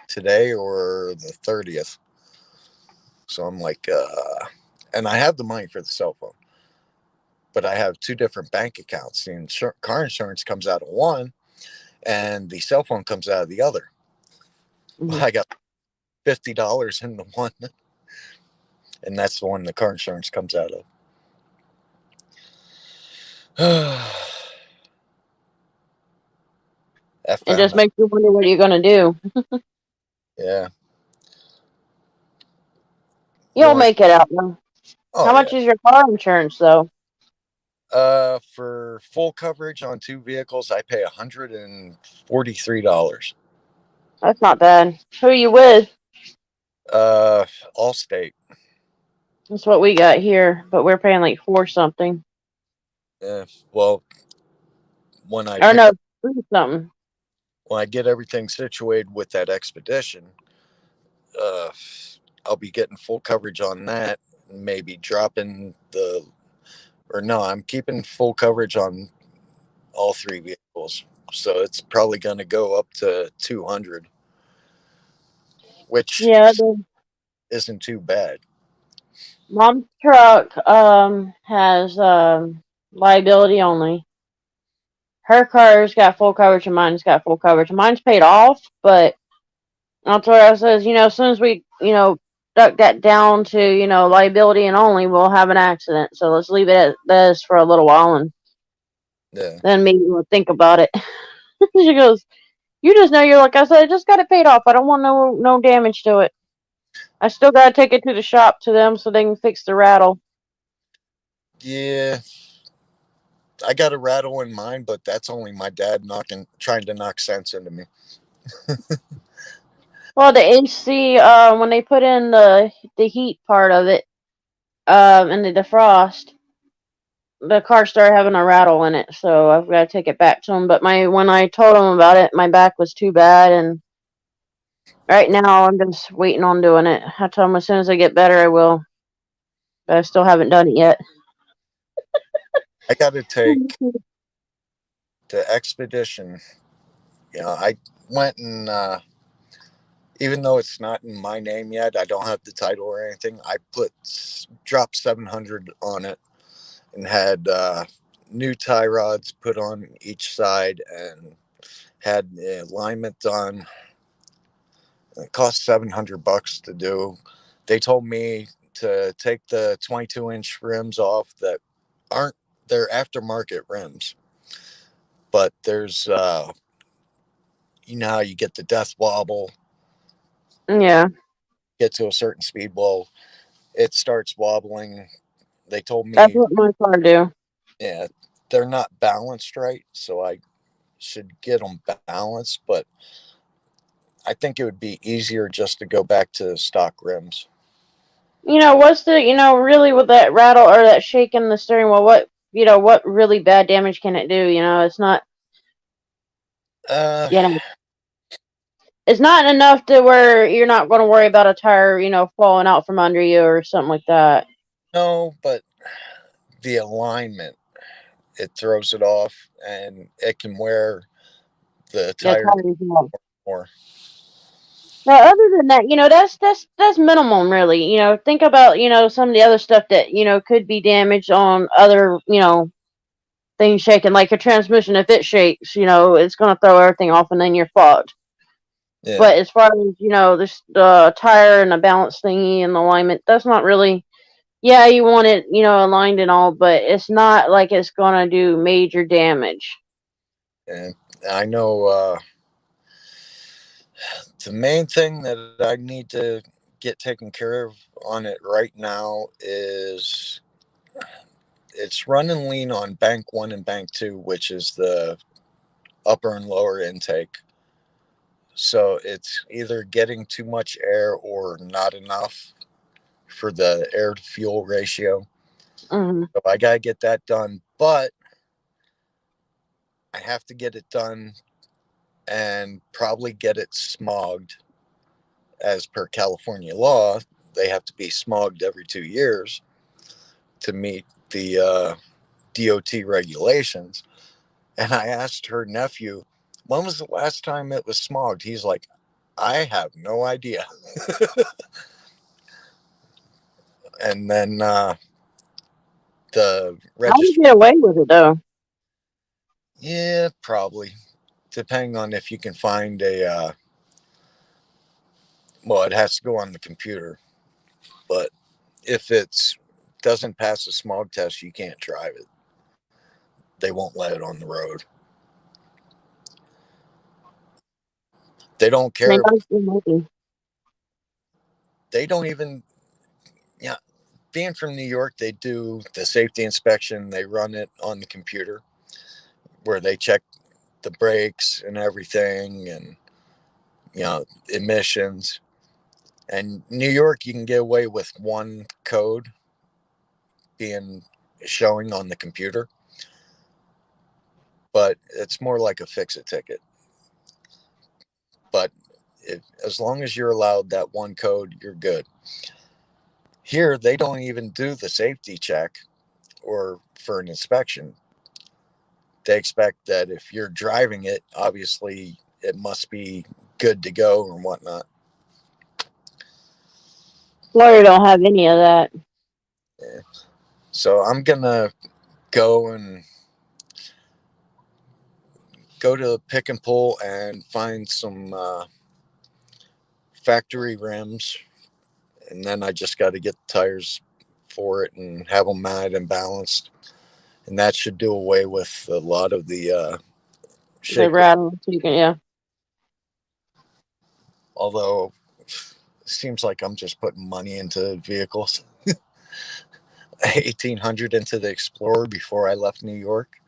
[SPEAKER 3] today or the 30th. So I'm like, and I have the money for the cell phone, but I have two different bank accounts. The car insurance comes out of one, and the cell phone comes out of the other.
[SPEAKER 1] Mm-hmm.
[SPEAKER 3] Well, I got $50 in the one, and that's the one the car insurance comes out of. F
[SPEAKER 1] It
[SPEAKER 3] them.
[SPEAKER 1] just makes you wonder what you're gonna do.
[SPEAKER 3] Yeah. The
[SPEAKER 1] You'll
[SPEAKER 3] only.
[SPEAKER 1] make it out though.
[SPEAKER 3] Oh
[SPEAKER 1] How much
[SPEAKER 3] yeah.
[SPEAKER 1] is your car insurance though?
[SPEAKER 3] For full coverage on 2 vehicles, I pay $143.
[SPEAKER 1] That's not bad. Who are you with?
[SPEAKER 3] Allstate.
[SPEAKER 1] That's what we got here, but we're paying like four something.
[SPEAKER 3] Well, when I
[SPEAKER 1] Or
[SPEAKER 3] pick
[SPEAKER 1] no,
[SPEAKER 3] up,
[SPEAKER 1] three something.
[SPEAKER 3] when I get everything situated with that expedition, uh, I'll be getting full coverage on that. Maybe dropping the, or no, I'm keeping full coverage on all 3 vehicles. So it's probably going to go up to 200, which
[SPEAKER 1] Yeah, the
[SPEAKER 3] isn't too bad.
[SPEAKER 1] mom's truck has liability only. Her car's got full coverage and mine's got full coverage. Mine's paid off, but that's what I says, as soon as we, duck that down to, liability and only, we'll have an accident. So let's leave it at this for a little while and
[SPEAKER 3] Yeah.
[SPEAKER 1] then maybe we'll think about it. She goes, you just know, you're like I said, I just got it paid off. I don't want no damage to it. I still gotta take it to the shop to them so they can fix the rattle.
[SPEAKER 3] Yeah. I got a rattle in mine, but that's only my dad trying to knock sense into me.
[SPEAKER 1] Well, the AC, when they put in the heat part of it, and the defrost, the car started having a rattle in it, so I've got to take it back to them. But when I told them about it, my back was too bad, and right now I'm just waiting on doing it. I told them as soon as I get better, I will, but I still haven't done it yet.
[SPEAKER 3] I got to take the expedition. I went and even though it's not in my name yet, I don't have the title or anything. I dropped 700 on it and had new tie rods put on each side and had the alignment done. It cost $700 to do. They told me to take the 22-inch rims off that aren't they're aftermarket rims, but there's how you get the death wobble,
[SPEAKER 1] Yeah,
[SPEAKER 3] get to a certain speed, well, it starts wobbling. They told
[SPEAKER 1] that's
[SPEAKER 3] me,
[SPEAKER 1] what my car do.
[SPEAKER 3] yeah, they're not balanced right, so I should get them balanced, but I think it would be easier just to go back to stock rims.
[SPEAKER 1] What's the really with that rattle or that shake in the steering wheel? What really bad damage can it do? It's not.
[SPEAKER 3] Uh,
[SPEAKER 1] You know, it's not enough to where you're not going to worry about a tire, falling out from under you or something like that.
[SPEAKER 3] no, but the alignment, it throws it off and it can wear the
[SPEAKER 1] Yeah,
[SPEAKER 3] tire
[SPEAKER 1] tires. Yeah.
[SPEAKER 3] more.
[SPEAKER 1] Now, other than that, that's minimum, really. Think about some of the other stuff that could be damaged on other things shaking, like your transmission. If it shakes, it's going to throw everything off, and then you're fucked.
[SPEAKER 3] Yeah,
[SPEAKER 1] But as far as this tire and the balance thingy and the alignment, that's not really. Yeah, you want it, aligned and all, but it's not like it's gonna do major damage.
[SPEAKER 3] and I know the main thing that I need to get taken care of on it right now is it's running lean on bank one and bank two, which is the upper and lower intake. So it's either getting too much air or not enough for the air to fuel ratio.
[SPEAKER 1] Hmm.
[SPEAKER 3] So I got to get that done, but I have to get it done and probably get it smogged as per California law. They have to be smogged every 2 years to meet the DOT regulations. And I asked her nephew, when was the last time it was smogged? He's like, I have no idea. And then the
[SPEAKER 1] How do you
[SPEAKER 3] registry,
[SPEAKER 1] get away with it though?
[SPEAKER 3] yeah, probably. Depending on if you can find well, it has to go on the computer, but if it doesn't pass the smog test, you can't drive it. They won't let it on the road. They don't care. They don't even, yeah. Being from New York, they do the safety inspection. They run it on the computer where they check the brakes and everything, and emissions. And New York, you can get away with one code being showing on the computer, but it's more like a fix-it ticket. But as long as you're allowed that one code, you're good. Here, they don't even do the safety check or for an inspection. They expect that if you're driving it, obviously it must be good to go or whatnot.
[SPEAKER 1] Florida don't have any of that.
[SPEAKER 3] Yeah. So I'm gonna go and go to Pick and Pull and find some factory rims, and then I just got to get the tires for it and have them matted and balanced, and that should do away with a lot of the
[SPEAKER 1] They
[SPEAKER 3] shake.
[SPEAKER 1] rattle, so you can, yeah.
[SPEAKER 3] Although it seems like I'm just putting money into vehicles. 1,800 into the Explorer before I left New York,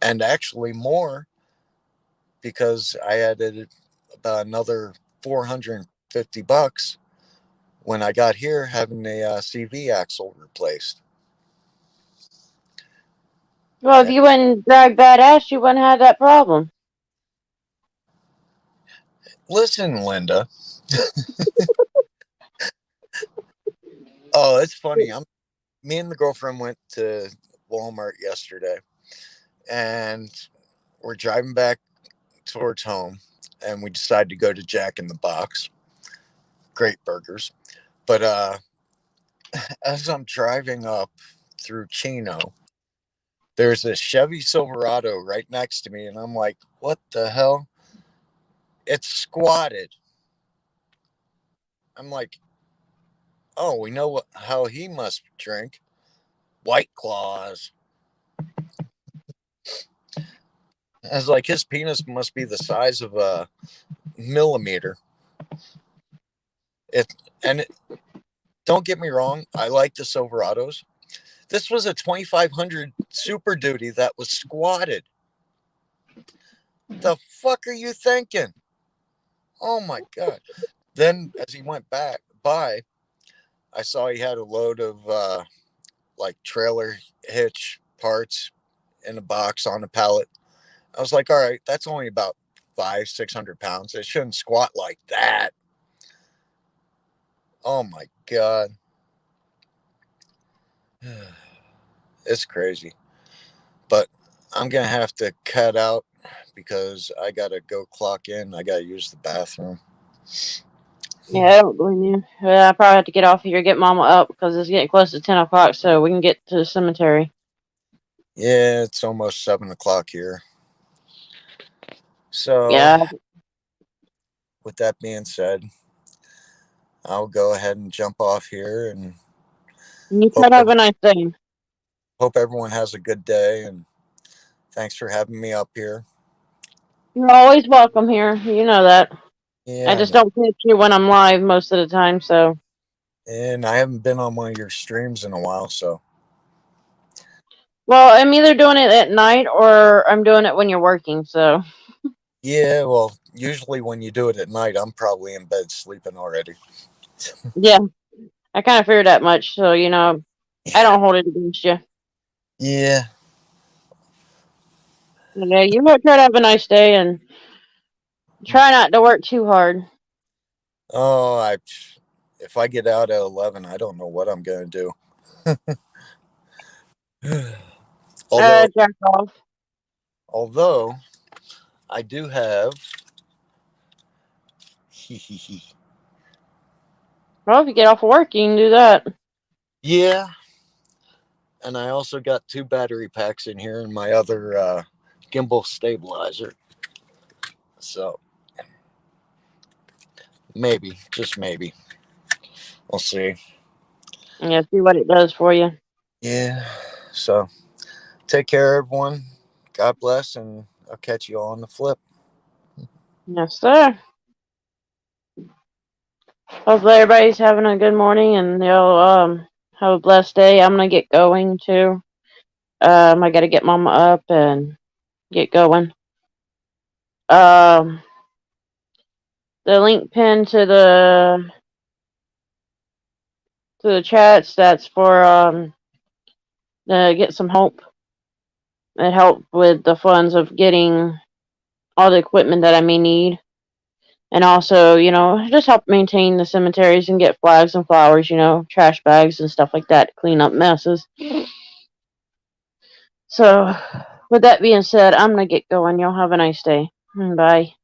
[SPEAKER 3] and actually more because I added about another $450 when I got here having a CV axle replaced.
[SPEAKER 1] Well, if you wouldn't drive badass, you wouldn't have that problem.
[SPEAKER 3] Listen, Linda. Oh, it's funny. Me and the girlfriend went to Walmart yesterday, and we're driving back towards home, and we decided to go to Jack in the Box. Great burgers. But as I'm driving up through Chino, there's a Chevy Silverado right next to me, and I'm like, what the hell? It's squatted. I'm like, oh, we know how he must drink. White Claws. I was like, his penis must be the size of a millimeter. It and it, don't get me wrong, I like the Silverados. This was a 2500 Super Duty that was squatted. The fuck are you thinking? Oh my god! Then as he went back by, I saw he had a load of like trailer hitch parts in a box on a pallet. I was like, all right, that's only about 500-600 pounds. It shouldn't squat like that. Oh my god. It's crazy. But I'm going to have to cut out because I got to go clock in. I got to use the bathroom.
[SPEAKER 1] Yeah, I don't blame you. I probably have to get off here, get Mama up because it's getting close to 10 o'clock, so we can get to the cemetery.
[SPEAKER 3] Yeah, it's almost 7 o'clock here. So,
[SPEAKER 1] Yeah.
[SPEAKER 3] with that being said, I'll go ahead and jump off here and
[SPEAKER 1] You try
[SPEAKER 3] hope,
[SPEAKER 1] to have a nice day.
[SPEAKER 3] hope everyone has a good day. And thanks for having me up here.
[SPEAKER 1] You're always welcome here. You know that.
[SPEAKER 3] Yeah,
[SPEAKER 1] I just don't catch you when I'm live most of the time, so.
[SPEAKER 3] and I haven't been on one of your streams in a while, so.
[SPEAKER 1] Well, I'm either doing it at night or I'm doing it when you're working, so.
[SPEAKER 3] Yeah, well, usually when you do it at night, I'm probably in bed sleeping already.
[SPEAKER 1] Yeah, I kind of figured that much, so, I don't hold it against you.
[SPEAKER 3] Yeah.
[SPEAKER 1] Yeah, you try to have a nice day and try not to work too hard.
[SPEAKER 3] Oh, if I get out at 11, I don't know what I'm going to do.
[SPEAKER 1] Jack off.
[SPEAKER 3] Although I do have
[SPEAKER 1] Well, if you get off of work, you can do that.
[SPEAKER 3] yeah, and I also got 2 battery packs in here and my other gimbal stabilizer. So maybe, just maybe, we'll see.
[SPEAKER 1] Yeah, see what it does for you.
[SPEAKER 3] Yeah. So take care, everyone. God bless, and I'll catch you all on the flip.
[SPEAKER 1] Yes, sir. Hopefully everybody's having a good morning and they'll have a blessed day. I'm gonna get going too. I gotta get Mama up and get going. Um, the link pinned to the chats. That's for to get some help. It help with the funds of getting all the equipment that I may need, and also just help maintain the cemeteries and get flags and flowers, trash bags and stuff like that to clean up messes. So, with that being said, I'm gonna get going. Y'all have a nice day. Bye.